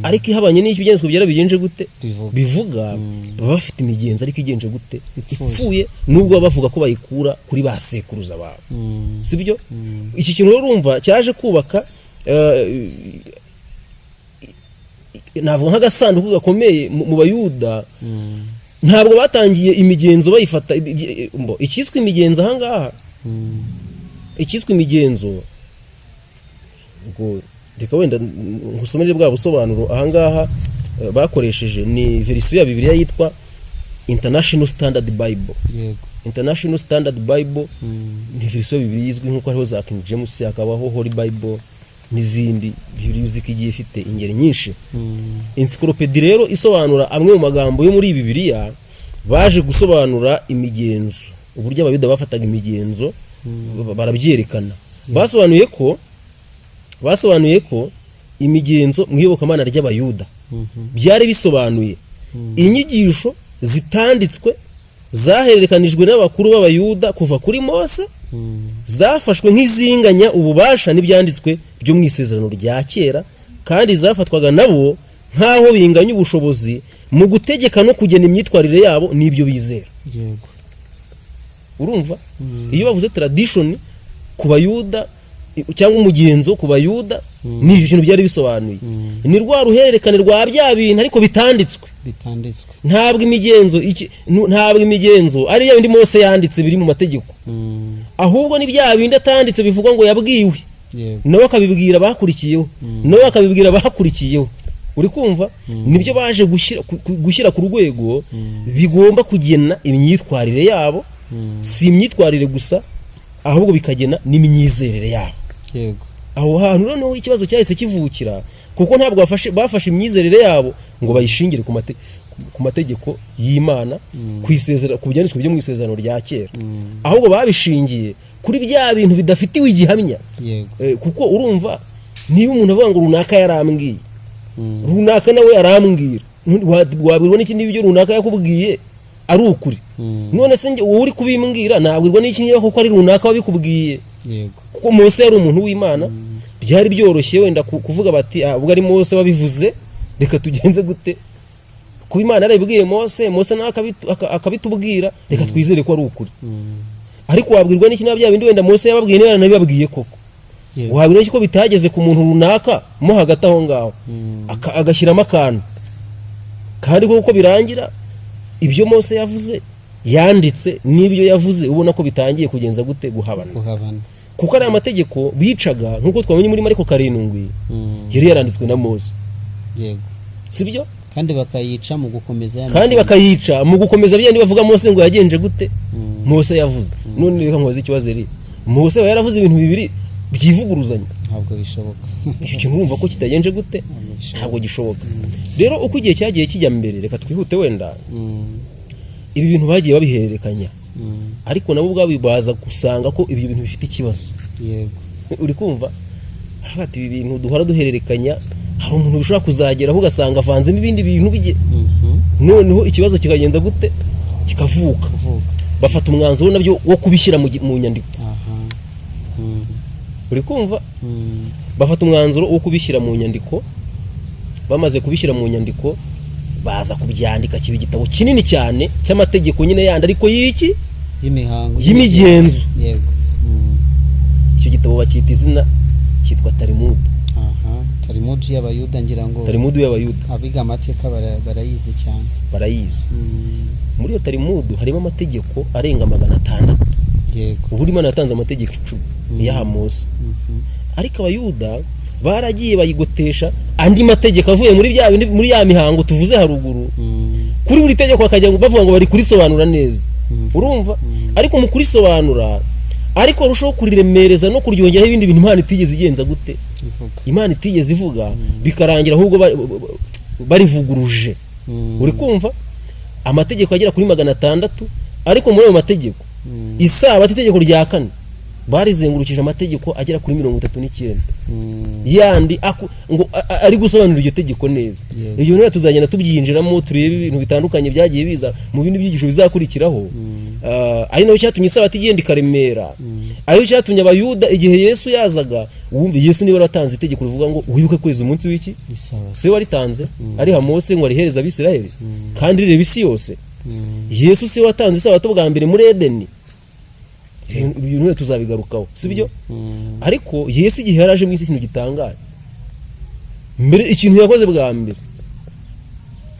ariko ihabanye n'icyo byanditswe byera bigenje gute bivuga. Baba bafite imigenzo ariko igenje gute ipfuye, nubwo bavuga ko bayikura kuri ba sekuruza babo. Sibyo? Iki kintu rero urumva cyaje kubaka navuga nk'agasanduku gakomeye mu Bayuda. Ntabwo batangiye imigenzo bayifata ikiswe imigenzo ahangaha. Ikiswe imigenzo ubwo reka wenda ngusomere bwa busobanuro ahangaha bakoresheje ni version ya Bibiliya yitwa International Standard Bible. Yego. International Standard Bible ni version ya Bibiliya izwi nkuko hariho za King James, hakabaho Holy Bible n'izindi Bibiliya igiye ifite ingeri nyinshi. Encyclopedia rero isobanura amwe mu magambo yo muri Bibiliya baje gusobanura imigenzo, uburyo Abayuda bafataga imigenzo barabyerekana. Basobanuye ko imigenzo mu iyobokamana ry'Abayuda byari bisobanuye inyigisho zitanditswe zahererekanijwe n'abakuru b'Abayuda kuva kuri Mose, zafashwe nk'izinganya ububasha n'ibyanditswe byo mu isezerano rya kera, kandi zafatwaga nabo nk'aho binganya ubushobozi mu gutegeka no kugena imyitwarire yabo n'ibyo bizera. Yego. Urumva? Iyo bavuze tradition ku Bayuda cyangwa umugenzo ku Bayuda, ni ibintu byari bisobanuye. Ni rwa ruhererekane rwa bya bintu ariko bitanditswe. Ntabwo imigenzo ari ya bindi Mose yanditse biri mu mategeko. Ahubwo ni bya bindi atanditse bivuga ngo yabwiwe. Nawe akabibwira bakurikiyeho. Uri kumva? Nibyo baje gushyira ku rwego bigomba kugena imyitwarire yabo. Si imyitwarire gusa, ahubwo bikagena n'imyizerere yabo. Yego. Aho hantu noneho ikibazo cyahise kivukira, kuko ntabwo bafashe imyizerere yabo ngo bayishingire ku mategeko y'Imana, ku byanditswe byo mu isezerano rya kera. Ahubwo babishingiye kuri bya bintu bidafitiwe igihamya. yego Kuko urumva niba umuntu avuga ngo runaka yarambwiye, runaka nawe yarambwira, wabwirwa n'iki niba ibyo runaka yakubwiye ari ukuri? None se wowe uri kubimbwira nabwirwa n'iki niba kuko ari runaka wabikubwiye? yego Kuko Mose yari umuntu w'Imana, byari byoroshye wenda kuvuga bati ubwo ari Mose wabivuze, reka tugenze gute? Kuba Imana yarabibwiye Mose nawe akabitubwira, reka twizere ko ari ukuri. Ariko wabwirwa n'iki niba bya bindi wenda Mose yababwiye niba nabibabwiye koko? Wabwirwa n'iki ko bitageze ku muntu runaka mo hagati aho ngaho agashyiramo akantu, kandi kuko birangira ibyo Mose yavuze yanditse n'ibyo yavuze ubona ko bitangiye kugenza gute guhabana. Kuko ari amategeko bicaga nkuko twamenye muri Mariko 7 yari yaranditswe na Mose. yego Sibyo? kandi bakayica mu gukomeza byandi bavuga Mose ngo yagenje gute? Mose yavuze. None reka nkoze ikibazo eri, Mose yaravuze ibintu bibiri byivuguruzanya, ntabwo bishoboka. icyo kintu urumva ko kitagenje gute? Ntabwo gishoboka. Rero uko igihe cyagiye kijya mbere, reka twihute wenda ibi bintu bagiye babihererekanya, ariko nabo ubwabo baza gusanga ko ibyo bintu bifite ikibazo. yego Uri kumva bati ibi bintu duhora duhererekanya, hari umuntu bishobora kuzageraho ugasanga avanzemo ibindi bintu bige, noneho ikibazo kikagenza gute? Kikavuka. Bafata umwanzuro nabyo wo kubishyira mu nyandiko. Uri kumva bafata umwanzuro wo kubishyira mu nyandiko. Bamaze kubishyira mu nyandiko baza kubyandika kiba igitabo kinini cyane cy'amategeko nyine yandi ariko y'iki y'imigenzo. yego icyo gitabo bacyita izina cyitwa Talmud. Talmud y'Abayuda, ngira ngo Talmud y'Abayuda abiga amateka barayizi cyane. Barayizi. Muri iyo Talmud harimo amategeko arenga 600. yego ubu Imana yatanze amategeko 10 ya Mose. Ariko Abayuda baragiye bayigotesha andi mategeko avuye muri ya mihango tuvuze haruguru. Kuri buri tegeko akajya bavuga ngo bari kurisobanura neza. Urumva? Ariko mu kurisobanura ariko arushaho kuriremereza no kuryongeraho ibindi bintu Imana itigeze igenza gute? Imana itigeze ivuga, bikarangira ahubwo barivuguruje. Uri kumva? Amategeko agera kuri 600, ariko muri ayo mategeko Isabato itegeko rya 4 barizengurukije amategeko agera kuri 39 yandi ngo ari gusobanura iryo tegeko neza. Iyo rero tuzagenda tubyinjiramo turebe ibintu bitandukanye byagiye biza mu bindi byigisho bizakurikiraho. Ari nayo cyatumye Isabato igenda ikaremera, ayo cyatumye Abayuda igihe Yesu yazaga, wumva Yesu niwe waratanze itegeko rivuga ngo wibuke kweza umunsi w'iki? Se waritanze ari ha Mose ngo arihereza Abisirayeli, kandi reba isi yose Yesu se watanze Isabato bwa mbere muri Edeni. Ibyo none tuzabigarukaho, sibyo? Ariko Yesu igihe yaraje mu isi ikintu gitangaje, mbere ikintu yakoze bwa mbere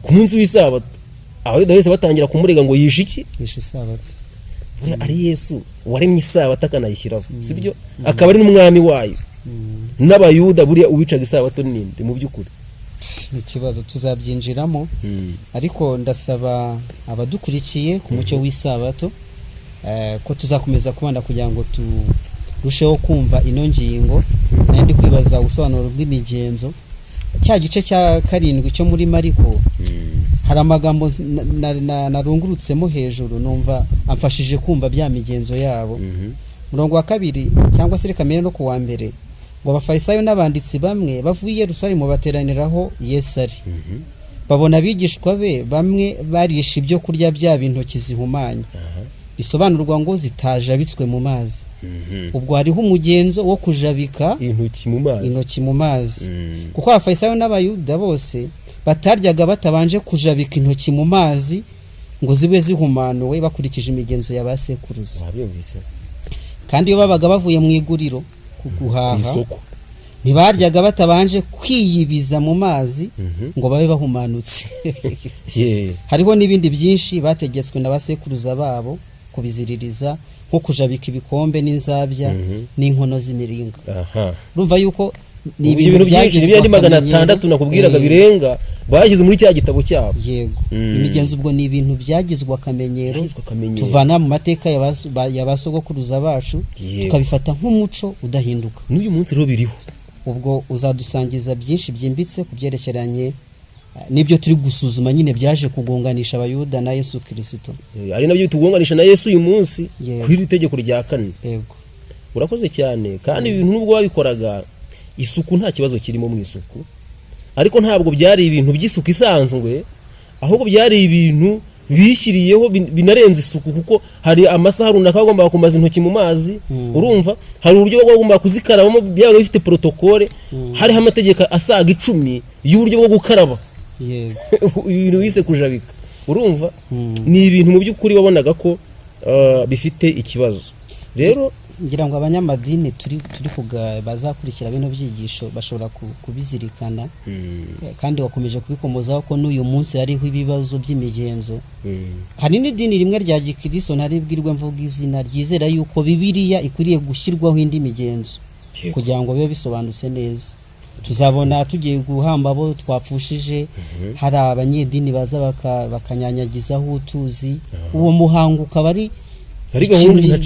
ku munsi w'Isabato, Abayuda bose batangira kumurega ngo yishe iki? Yishe Isabato. Ari Yesu waremye Isabato akanayishyiraho, sibyo? Akaba ari n'umwami wayo. N'Abayuda buriya uwicaga Isabato ninde mu by'ukuri? Ikibazo tuzabyinjiramo, ariko ndasaba abadukurikiye ku mucyo w'Isabato ko tuzakomeza kubana kugira ngo turusheho kumva ino ngingo. Nandi kwibaza ubusobanuro bw'imigenzo, cya gice cya 7 cyo muri Mariko. Hari amagambo narungurutsemo hejuru numva amfashije kumva bya migenzo yabo. Murongo wa 2 cyangwa se rekamere no kuwa mbere, ngo abafarisayo n'abanditsi bamwe bavuye i Yerusalemu bateraniraho Yesu ari. Babona abigishwa be bamwe barisha ibyo kurya bya bintoki zihumanye, bisobanurwa ngo zitajabitswe mu mazi. Ubwo hariho umugenzo wo kujabika intoki mu mazi. Kuko abafarisayo n'Abayuda bose bataryaga batabanje kujabika intoki mu mazi ngo zibe zihumanuwe bakurikije imigenzo ya basekuruza. Kandi iyo babaga bavuye mu iguriro kuguhaha, ntibaryaga batabanje kwiyibiza mu mazi ngo babe bahumanutse. Hariho n'ibindi byinshi bategetswe na basekuruza babo kubiziririza, nko kujabika ibikombe n'inzabya n'inkono z'imiringa. Urumva yuko ni ibintu byinshi n'ibindi 600 nakubwiraga birenga bashyize muri cya gitabo cyabo. Yego. Imigenzo ubwo ni ibintu byagizwe akamenyero tuvana mu mateka ya basogokuruza bacu, tukabifata nk'umuco udahinduka. N'uyu munsi rero biriho. Ubwo uzadusangiza byinshi byimbitse kubyerekeranye nibyo turi gusuzuma nyine byaje kugonganisha Abayuda na Yesu Kristo. Ari nabyo tugonganisha na Yesu uyu munsi kuri itegeko rya 4. Yego. urakoze cyane. Kandi ibintu nubwo babikoraga isuku nta kibazo kirimo mu isuku, ariko ntabwo byari ibintu by'isuku isanzwe, ahubwo byari ibintu bishyiriyeho binarenze isuku, kuko hari amasaha runaka bagomba kumaza intoki mu mazi, urumva hari uburyo bagomba kuzikarabamo byabaga bifite protokole, hariho amategeko asaga 10 y'uburyo bwo gukaraba, ibintu bise kujabika, urumva ni ibintu mu by'ukuri babonaga ko bifite ikibazo. Rero ngira ngo abanyamadini turi bazakurikira bino byigisho bashobora kubizirikana, kandi wakomeje kubikomozaho ko n'uyu munsi hariho ibibazo by'imigenzo. Hari n'idini rimwe rya Gikristo ntaribwirwe mvuga izina, ryizera yuko Bibiliya ikwiriye gushyirwaho indi migenzo kugira ngo bibe bisobanutse neza. Tuzabona tugiye guhamba abo twapfushije, hari abanyedini baza bakanyanyagizaho utuzi, uwo muhango ukaba ari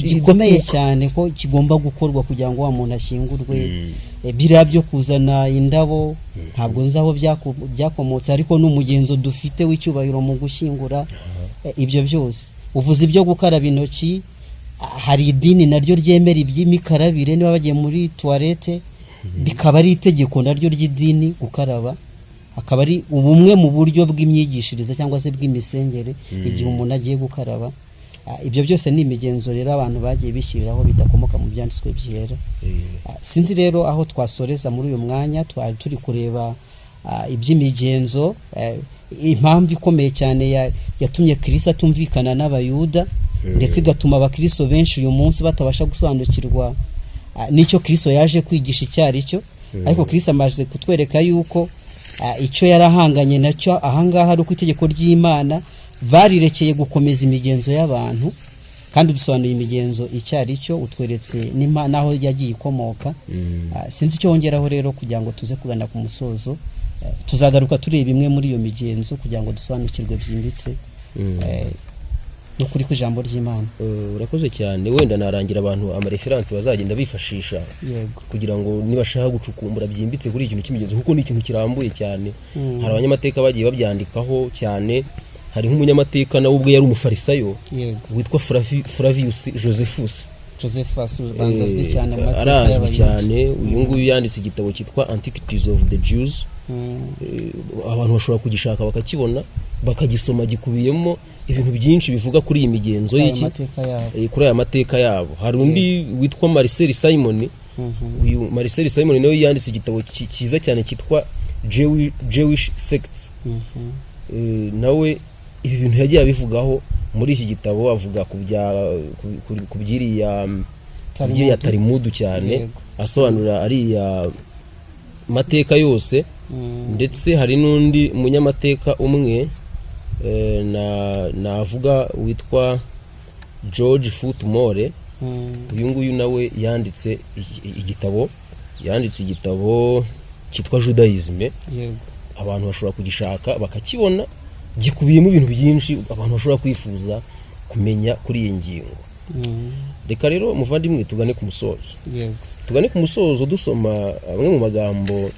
gikomeye cyane ko kigomba gukorwa kugira ngo wa muntu ashyingurwe. Biriya byo kuzana indabo ntabwo nzi aho byakomotse, ariko n'umugenzo dufite w'icyubahiro mu gushyingura. Ibyo byose uvuze ibyo gukaraba intoki, hari idini naryo ryemera iby'imikarabire, niba bagiye muri toilette bikaba ari itegeko naryo ry'idini gukaraba, akaba ari ubumwe mu buryo bw'imyigishirize cyangwa se bw'imisengere igihe umuntu agiye gukaraba. Ibyo byose ni imigenzo rero abantu bagiye bishyiriraho bidakomoka mu byanditswe byera. Sinzi rero aho twasoreza muri uyu mwanya, twari turi kureba iby'imigenzo, impamvu ikomeye cyane yatumye Kristo atumvikana n'abayuda, ndetse igatuma abakristo benshi uyu munsi batabasha gusobanukirwa n'icyo Kristo yaje kwigisha icyari cyo. Ariko Kristo amaze kutwereka yuko icyo yarahanganye nacyo ahangaha ari uko itegeko ry'Imana barirekeye gukomeza imigenzo y'abantu, kandi dusobanuye imigenzo icyari cyo, utweretse naho yagiye ikomoka. Sinzi icyo wongeraho rero kugira ngo tuze kugana ku musozo. Tuzagaruka tureba imwe muri iyo migenzo kugira ngo dusobanukirwe byimbitse n'ukuri kw'ijambo ry'Imana. Urakoze cyane. Wenda narangira abantu amareferanse bazagenda bifashisha kugira ngo nibashaka gucukumbura byimbitse kuri ikintu cy'imigenzo, kuko ni ikintu kirambuye cyane. Hari abanyamateka bagiye babyandikaho cyane. Hari nk'umunyamateka nawe ubwe yari umufarisayo witwa Flavius Josephus banzazwi cyane mu mateka arazwi cyane. Uyu nguyu yanditse igitabo cyitwa Antiquities of the Jews. Abantu bashobora kugishaka bakakibona bakagisoma, gikubiyemo ibintu byinshi bivuga kuri iyi migenzo y'iki, kuri aya mateka yabo. Hari undi witwa Marcel Simon. Uyu Marcel Simon nawe yanditse igitabo cyiza cyane cyitwa Jewish Sect. Nawe ibi bintu yagiye abivugaho muri iki gitabo, avuga ku byiriya Talmud cyane, asobanura ariya mateka yose. Ndetse hari n'undi munyamateka umwe navuga witwa George Footmore. Uyu nguyu nawe yanditse igitabo cyitwa Judaism. Abantu bashobora kugishaka bakakibona, gikubiyemo ibintu byinshi abantu bashobora kwifuza kumenya kuri iyi ngingo. Reka rero muvandimwe tugane ku musozo, dusoma amwe mu magambo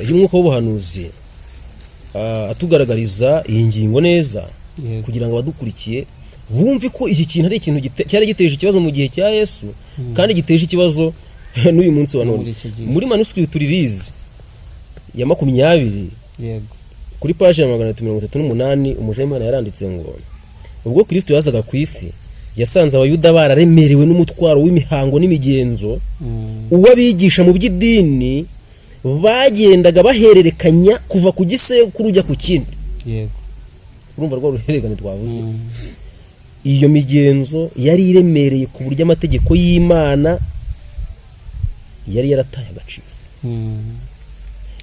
y'umwuka w'ubuhanuzi atugaragariza iyi ngingo neza, kugira ngo abadukurikiye bumve ko iki kintu ari ikintu cyari giteje ikibazo mu gihe cya Yesu, kandi giteje ikibazo n'uyu munsi wa none. Muri manuscript release ya 20 kuri page ya 338 umujemana yaranditse ngo ubwo Kristo yazaga ku isi yasanze abayuda bararemerewe n'umutwaro w'imihango n'imigenzo, uwabigisha mu by'idini bagendaga bahererekanya kuva ku gisekuru ujya ku kindi. Urumva rwo ruhererekane twavuze. Iyo migenzo yari iremereye ku buryo amategeko y'Imana yari yarataye agaciro.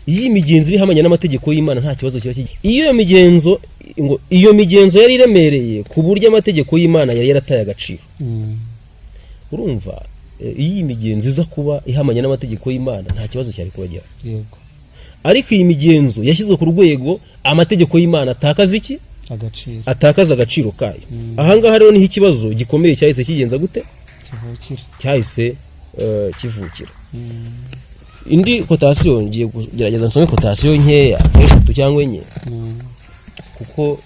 Iyi migenzo ihamanya n'amategeko y'Imana nta kibazo kiba kigiye. Iyo migenzo yari iremereye ku buryo amategeko y'Imana yari yarataye agaciro. Urumva iyi migenzo iza kuba ihamanya n'amategeko y'Imana nta kibazo cyari kubagera. Ariko iyi migenzo yashyizwe ku rwego amategeko y'Imana atakaza agaciro kayo. Ahangaha rero niho ikibazo gikomeye cyahise kigenza gute? Cyahise kivukira. Indi quotation ngiye kugerageza nsome quotation nkeya 3 cyangwa 4. kuko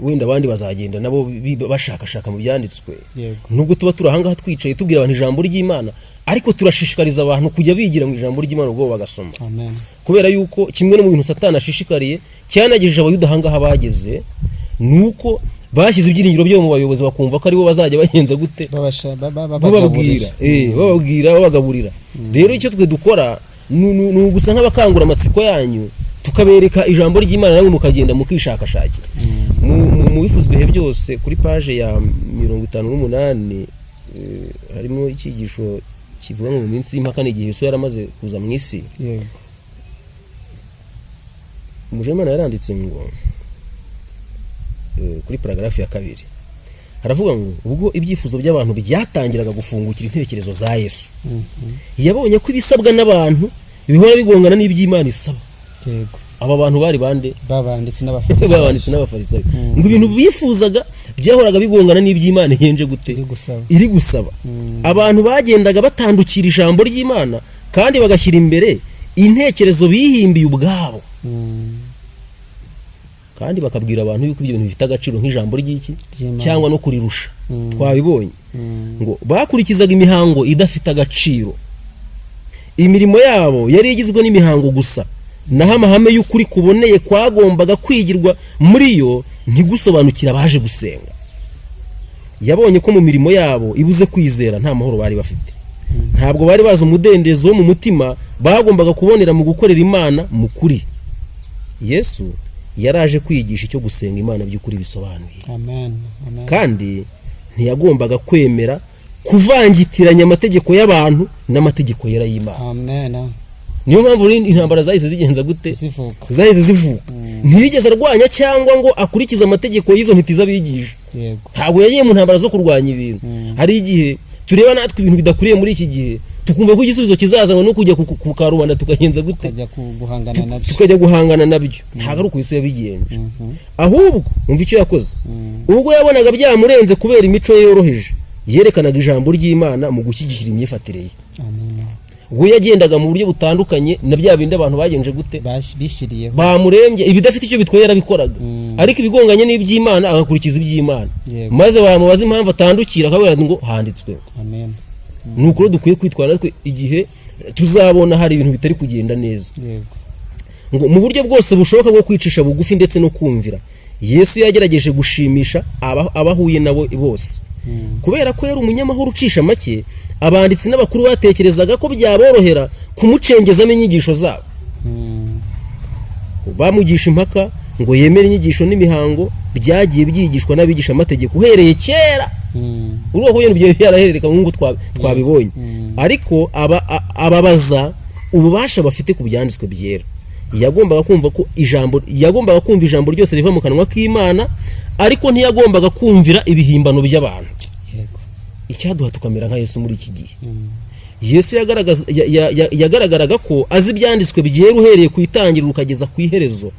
wenda abandi bazagenda nabo bashakashaka mu byanditswe. Yego. Nubwo tuba turi ahangaha twicaye tubwira abantu ijambo ry'Imana, ariko turashishikariza abantu kujya bigira mu ijambo ry'Imana ubwo bagasoma. Amen. Kubera yuko kimwe no mu bintu Satani ashishikariye cyanagejeje abayuda ahangaha bageze, nuko bashyize ibyiringiro byo mu bayobozi bakumva ko aribo bazajya bagenza gute bababwira babagaburira. Rero icyo twe dukora ni ugusa nk'abakangura amatsiko yanyu, tukabereka ijambo ry'Imana namwe mukagenda mukishakashakira. Mu bifuzwe ibihe byose kuri page ya 58 harimo icyigisho kivuga mu minsi y'impaka n'igihe Yesu yaramaze kuza mu isi. Yego. Umujemana yaranditse ngo kuri paragrafu ya 2 haravuga ngo ubwo ibyifuzo by'abantu byatangiraga gufungukira intekerezo za Yesu, yabonye ko ibisabwa n'abantu bihora bigongana n'iby'Imana isaba. Yego. Aba bantu bari bande? Babanditse n'abafarisayo. Ngo ibintu bifuzaga byahoraga bigongana n'iby'Imana yenje gute iri gusaba. Abantu bagendaga batandukira ijambo ry'Imana kandi bagashyira imbere intekerezo bihimbiye ubwabo. Kandi bakabwira abantu yuko ibyo bintu bifite agaciro nk'ijambo ry'iki cyangwa no kurirusha. Twabibonye ngo bakurikizaga imihango idafite agaciro. Imirimo yabo yari igizwe n'imihango gusa, naho amahame y'ukuri kuboneye kwagombaga kwigirwa muri yo ntigusobanukira abaje gusenga. Yabonye ko mu mirimo yabo ibuze kwizera nta mahoro bari bafite. Ntabwo bari bazi umudendezo wo mu mutima bagombaga kubonera mu gukorera Imana mu kuri. Yesu yaraje kwigisha icyo gusenga Imana by'ukuri bisobanuye. Amen. Kandi ntiyagombaga kwemera kuvangitiranya amategeko y'abantu n'amategeko yera y'Imana. Amen. Niyo mpamvu intambara zahise zigenza gute zahise zivuka. Ntiyigeze arwanya cyangwa ngo akurikize amategeko y'izo ntiti z'abigisha. Yego. Ntabwo yagiye mu ntambara zo kurwanya ibintu. Hari igihe tureba natwe ibintu bidakuriye muri iki gihe, tukumva ko igisubizo kizazanwa no kujya ku karubanda tukagenza gute tukajya guhangana nabyo. Ntabwo ari uko Yesu yabigenje. Ahubwo umva icyo yakoze. Ubwo yabonaga byamurenze kubera imico ye yoroheje, yerekanaga ijambo ry'Imana mu gushyigikira imyifatire ye. Amen. Ubwo yagendaga mu buryo butandukanye na bya bindi abantu bagenje gute bishyiriyeho, bamurembye ibidafite icyo bitwaye yarabikoraga. Ariko ibigonganye n'iby'Imana agakurikiza iby'Imana. Maze bamubaza impamvu atandukira akabwira ngo handitswe. Amen. Nuko dukwiye kwitwara natwe igihe tuzabona hari ibintu bitari kugenda neza. Yego. Ngo mu buryo bwose bushoboka bwo kwicisha bugufi ndetse no kumvira, Yesu yagerageje gushimisha abahuye nabo bose. Kubera ko yari umunyamahoro ucisha make, abanditsi n'abakuru batekerezaga ko byaborohera kumucengezamo inyigisho zabo. Bamugisha impaka ngo yemere inyigisho n'imihango byagiye byigishwa n'abigisha amategeko uhereye kera. Uruho y'ibyo yaraherereka ngo twabibonye. Ariko ababaza ububasha bafite ku byanditswe byera. Yagombaga kumva ijambo ryose riva mu kanwa k'Imana, ariko ntiyagombaga kumvira ibihimbano by'abantu. Icyaduha tukamera nka Yesu muri iki gihe. Yesu yagaragaraga ko azi ibyanditswe byera uhereye ku itangiriro ukageza ku iherezo,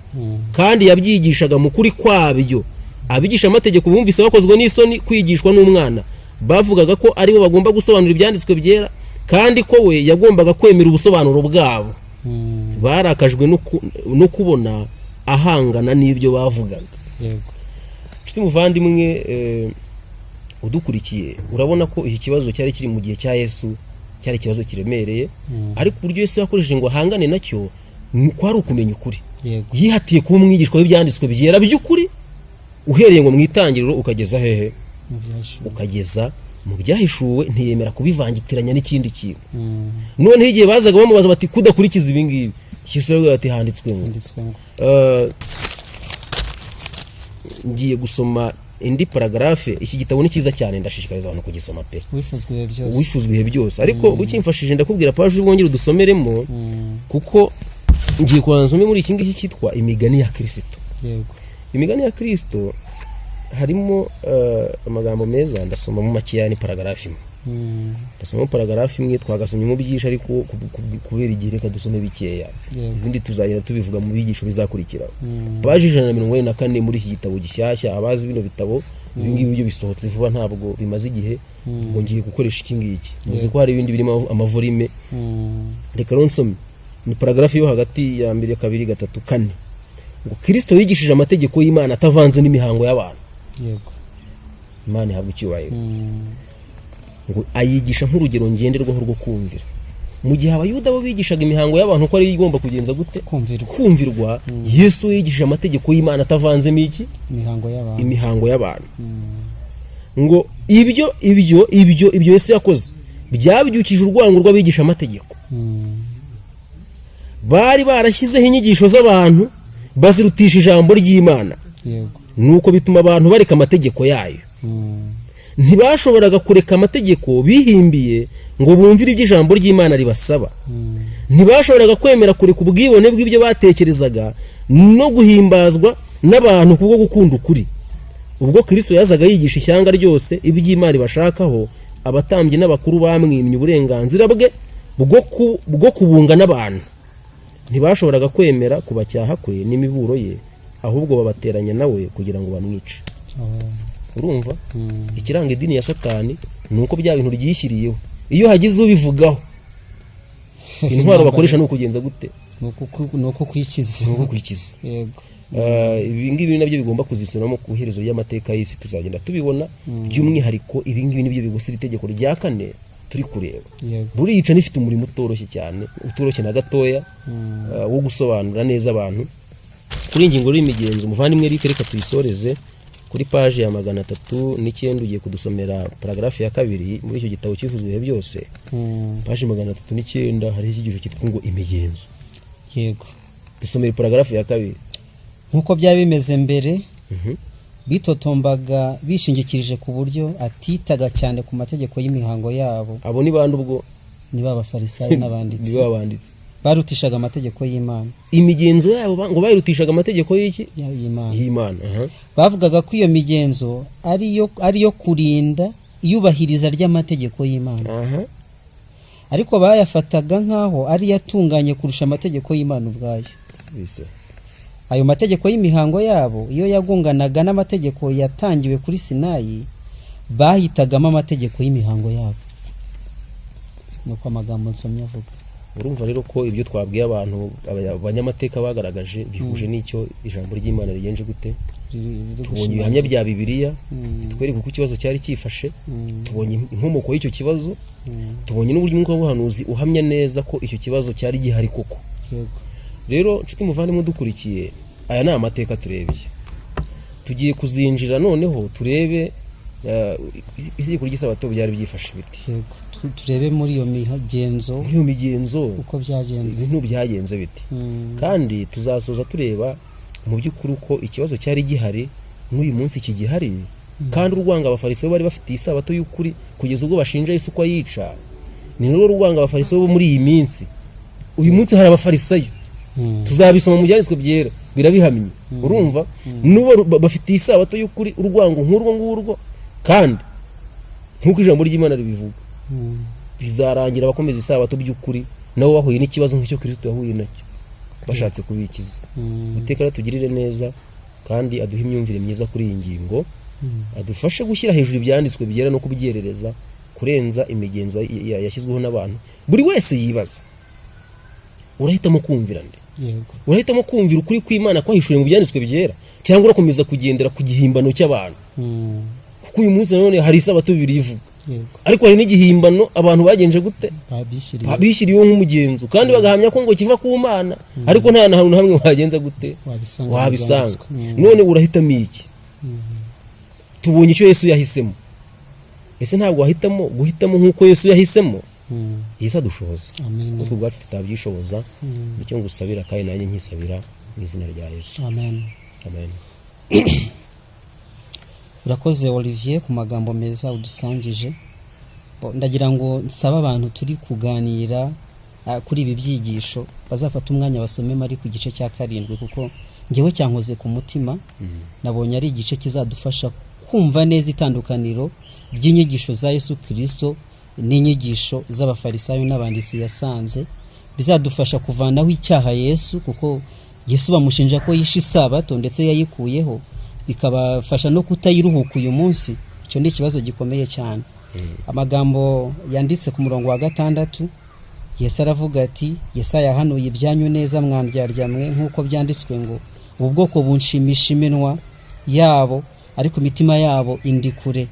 kandi yabyigishaga mu kuri kwabyo. Abigisha amategeko bumvise bakozwe n'isoni kwigishwa n'umwana, bavugaga ko aribo bagomba gusobanura ibyanditswe byera, kandi ko we yagombaga kwemera ubusobanuro bwabo. Barakajwe no kubona ahangana n'ibyo bavugaga. Yego. Nshuti muvandimwe udukurikiye, urabona ko iki kibazo cyari kiri mu gihe cya Yesu cyari ikibazo kiremereye, ariko uburyo Yesu yakoresheje ngo ahangane nacyo kwari ukumenya ukuri. Yihatiye kuba umwigishwa w'ibyanditswe byera by'ukuri, uhereye ngo mwitangiriro ukageza hehe? Ukageza mu byahishuwe. Ntiyemera kubivangitiranya n'ikindi kintu. None igihe bazaga bamubaza bati kudakurikiza ibi ngibi, Yesu yaravuga ati handitswe ngo. Ngiye gusoma indi paragrafe. Iki gitabo ni cyiza cyane, ndashishikariza abantu kugisoma pe. Wifuzwe ibihe byose. Ariko ukimfashije ndakubwira page ubwongera udusomeremo, kuko ngiye kubanzome muri iki ngiki cyitwa imigani ya Kristo. Yego. Imigani ya Kristo harimo amagambo meza. Ndasoma mu makiyani paragrafe imwe. Ndasoma paragrafe imwe, twagasomye mu byinshi ariko kubera igihe reka dusome bikeya. Ibindi tuzagenda tubivuga mu bigisho bizakurikira. Page 144 muri iki gitabo gishyashya. Abazi bino bitabo ibingibi byo bisohotse vuba, ntabwo bimaze igihe, ngo ngiye gukoresha iki ngiki. Muzi ko hari ibindi birimo amavorime. Reka nsome ni paragrafe yo hagati ya 2, 2, 3, 4. ngo Kristo yigishije amategeko y'Imana atavanze n'imihango y'abantu. yego Imana ihabwa icyubahiro. Ngo ayigisha nk'urugero ngenderwaho rwo kumvira. Mu gihe abayuda bo bigishaga imihango y'abantu ko ari igomba kugenza gute kumvirwa, Yesu yigishije amategeko y'Imana atavanzemo iki imihango y'abantu. Ngo ibyo Yesu yakoze byabyukije urwango rw'abigisha amategeko. Bari barashyizeho inyigisho z'abantu bazirutisha ijambo ry'Imana. Nuko bituma abantu bareka amategeko yayo. Ntibashoboraga kureka amategeko bihimbiye ngo bumvire ibyo ijambo ry'Imana ribasaba. Ntibashoboraga kwemera kureka ubwibone bw'ibyo batekerezaga no guhimbazwa n'abantu kubwo gukunda ukuri. Ubwo Kristo yazaga yigisha ishyanga ryose iby'Imana ibashakaho, abatambyi n'abakuru bamwimye uburenganzira bwe bwo kubunga n'abantu. Ntibashoboraga kwemera kubacyaha kwe n'imiburo ye, ahubwo babateranya nawe kugira ngo bamwice. Urumva? Ikiranga idini ya Satani nuko bya bintu ryishyiriyeho. Iyo hagize ubivugaho, intwaro bakoresha no kugenza gute? Nuko kwikiza. Yego. Ibi ngibi nabyo bigomba kuzisunamo ku iherezo y'amateka y'isi, tuzagenda tubibona. By'umwihariko ibi ngibi nibyo bigusira itegeko rya 4 turi kureba. Buriyica nifite umurimo utoroshye cyane, utoroshye na gatoya wo gusobanura neza abantu. Kuri ingingo y'imigenzo umuvandimwe reka tuyisoreze kuri page ya 309 ugiye kudusomera paragraphe ya 2 muri icyo gitabo kivuzwe byose. Page 309 hari ikigisho cyitwa ngo imigenzo. Yego. Dusomera paragraphe ya 2. Nkuko byaba bimeze mbere, bitotombaga bishingikirije ku buryo atitaga cyane ku mategeko y'imihango yabo. Abo ni bande ubwo? Ni b'abafarisayo n'abanditsi. Ni b'abanditsi. Barutishaga amategeko y'Imana. Imigenzo yabo ngo bayirutishaga amategeko y'iki? Y'Imana. Bavugaga ko iyo migenzo ariyo kurinda iyubahiriza ry'amategeko y'Imana. Ariko bayafataga nkaho ari yatunganye kurusha amategeko y'Imana ubwayo. Ayo mategeko y'imihango yabo iyo yagunganaga n'amategeko yatangiwe kuri Sinayi, bahitagamo amategeko y'imihango yabo. Nuko amagambo nsomye avuga. Urumva rero ko ibyo twabwiye abantu abanyamateka bagaragaje bihuje n'icyo ijambo ry'Imana rigenje gute. Tubonye ibihamya bya Bibiliya twereka uko ikibazo cyari cyifashe, tubonye inkomoko y'icyo kibazo, tubonye n'uburyo umwuka w'ubuhanuzi uhamya neza ko icyo kibazo cyari gihari koko. Rero nshuti muvandimwe dukurikiye, aya ni amateka turebye. Tugiye kuzinjira noneho turebe itegeko ry'Isabato byari byifashe biti. Turebe muri iyo migenzo uko byagenze, ibintu byagenze biti. Kandi tuzasoza tureba mu by'ukuri uko ikibazo cyari gihari n'uyu munsi kigihari. Kandi urwanga abafarisayo bari bafite Isabato y'ukuri kugeza ubwo bashinja Yesu ko yica. Ni rero urwanga abafarisayo bo muri iyi minsi. Uyu munsi hari abafarisayo, tuzabisoma mu byanditswe byera birabihamye. Urumva? Nubo bafite Isabato y'ukuri urwango nk'urwo ngurwo, kandi nk'uko ijambo ry'Imana ribivuga, bizarangira abakomeza Isabato by'ukuri nabo bahuye n'ikibazo nk'icyo Kristo yahuye nacyo, bashatse kubikiza. Utekera tugirire neza kandi aduha imyumvire myiza kuri iyi ngingo, adufashe gushyira hejuru ibyanditswe byera no kubyerereza kurenza imigenzo yashyizweho n'abantu. Buri wese yibaza, urahitamo kumvira nde? Urahitamo kumvira ukuri kw'Imana kwahishuye mu byanditswe byera, cyangwa urakomeza kugendera ku gihimbano cy'abantu? Kuko uyu munsi none hari Isabato birivuga, ariko hari n'igihimbano abantu bagenje gute, babishyiriyeho nk'umugenzo, kandi bagahamya ko ngo kiva ku Mana, ariko nta na hamwe wagenza gute wabisanga. None urahitamo iki? Tubonye icyo Yesu yahisemo. Ese ntabwo guhitamo nk'uko Yesu yahisemo? Yesu adushoboza. Kuko ubwacu tutabyishoboza. Nicyo ngusabira kandi nanjye nkisabira mu izina rya Yesu. Amen. Amen. Urakoze Olivier ku magambo meza udusangije. Ndagira ngo nsaba abantu turi kuganira kuri ibi byigisho bazafata umwanya basome mari ku gice cya 7, kuko ngewe cyankoze ku mutima. Nabonye ari igice kizadufasha kumva neza itandukaniro ry'inyigisho za Yesu Kristo n'inyigisho z'abafarisayo n'abanditsi yasanze. Bizadufasha kuvanaho icyaha Yesu, kuko Yesu bamushinja ko yishe Isabato ndetse yayikuyeho, bikabafasha no kutayiruhuka uyu munsi. Icyo ni ikibazo gikomeye cyane. Amagambo yanditse ku murongo wa 6, Yesu aravuga ati, Yesaya yahanuye ibyanyu neza mwandyarya mwe, nk'uko byanditswe ngo ubu bwoko bunshimisha iminwa yabo ariko imitima yabo indi kure,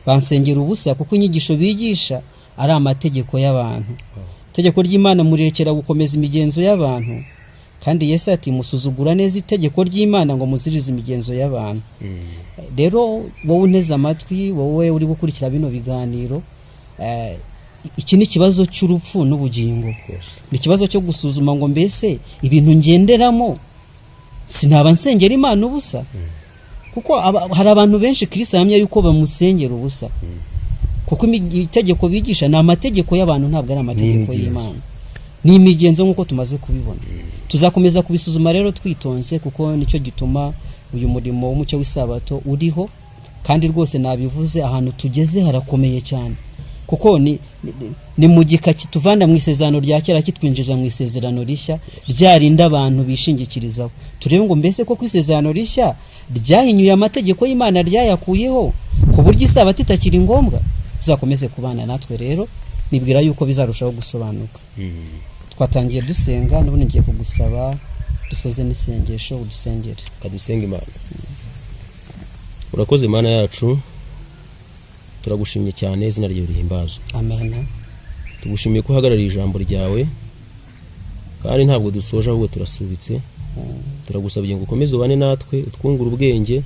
bansengera ubusa kuko inyigisho bigisha ari amategeko y'abantu. Itegeko ry'Imana murirekera gukomeza imigenzo y'abantu, kandi Yesu ati musuzugura neza itegeko ry'Imana ngo muzirize imigenzo y'abantu. Rero wowe unteze amatwi, wowe uri gukurikira bino biganiro, iki ni ikibazo cy'urupfu n'ubugingo. Ni ikibazo cyo gusuzuma ngo mbese ibintu ngenderamo sinaba nsengera Imana ubusa. Kuko hari abantu benshi Kristo yamye yuko bamusengera ubusa, kuko itegeko bigisha ni amategeko y'abantu, ntabwo ari amategeko y'Imana, ni imigenzo nk'uko tumaze kubibona. Tuzakomeza kubisuzuma rero twitonze, kuko nicyo gituma uyu murimo w'umucyo w'isabato uriho, kandi rwose nabivuze ahantu tugeze harakomeye cyane, kuko ni mu gika kituvana mu isezerano rya kera kitwinjiza mu isezerano rishya ryarinda abantu bishingikirizaho. Turebe ngo mbese ko ku isezerano rishya ryahinyuye amategeko y'Imana ryayakuyeho ku buryo isabato itakiri ngombwa. Tuzakomeze kubana natwe rero, nibwira yuko bizarushaho gusobanuka. Twatangiye dusenga, n'ubundi ngiye kugusaba dusoze n'isengesho udusengere. Kadusenge Imana. Urakoze Mana yacu, turagushimye cyane, izina ryawe rihimbazwe. Amen. Tugushimiye ko uhagarariye ijambo ryawe, kandi ntabwo dusoje ahubwo turasubitse. Turagusabye ngo ukomeze ubane natwe, utwungure ubwenge,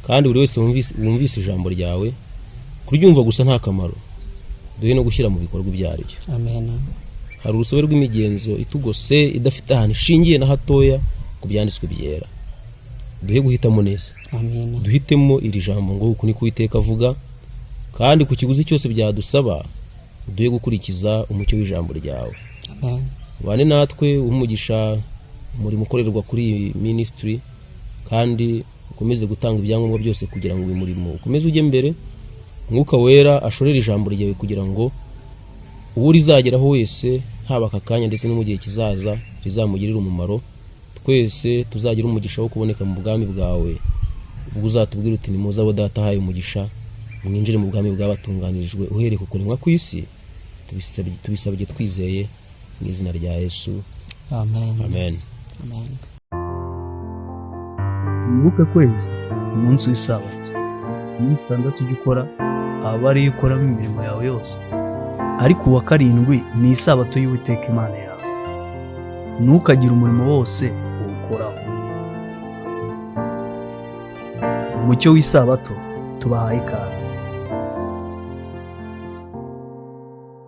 kandi buri wese wumvise ijambo ryawe kuryumva gusa nta kamaro, duhe no gushyira mu bikorwa ibyaryo. Amen. Hari urusobe rw'imigenzo itugose idafite ahantu ishingiye na hatoya ku byanditswe byera. Duhe guhitamo neza. Amen. Duhitemo iri jambo ngo uku niko Uwiteka avuga, kandi ku kiguzi cyose byadusaba duhe gukurikiza umucyo w'ijambo ryawe. Amen. Bane natwe umugisha umurimo ukorerwa kuri iyi ministry, kandi ukomeze gutanga ibyangombwa byose kugira ngo uyu murimo ukomeze ujye mbere. Mwuka wera ashorera ijambo ryawe kugira ngo uwo rizageraho wese, haba aka kanya ndetse no mu gihe kizaza, rizamugirira umumaro. Twese tuzagira umugisha wo kuboneka mu bwami bwawe, ubwo uzatubwira uti nimuze abo data ahaye umugisha, mwinjire mu bwami bw'abatunganirijwe uhereye ku kuremwa kw'isi. Tubisabye twizeye mu izina rya Yesu. Amen. Amen. Amen. Wibuke kwezi umunsi w'isabato, iminsi 6 ujya ukora aba ariyo ukoramo imirimo yawe yose, ariko uwa 7 ni isabato y'Uwiteka Imana yawe. Ntukagire umurimo wose uwukoraho. Umucyo w'isabato tubahaye ikaze.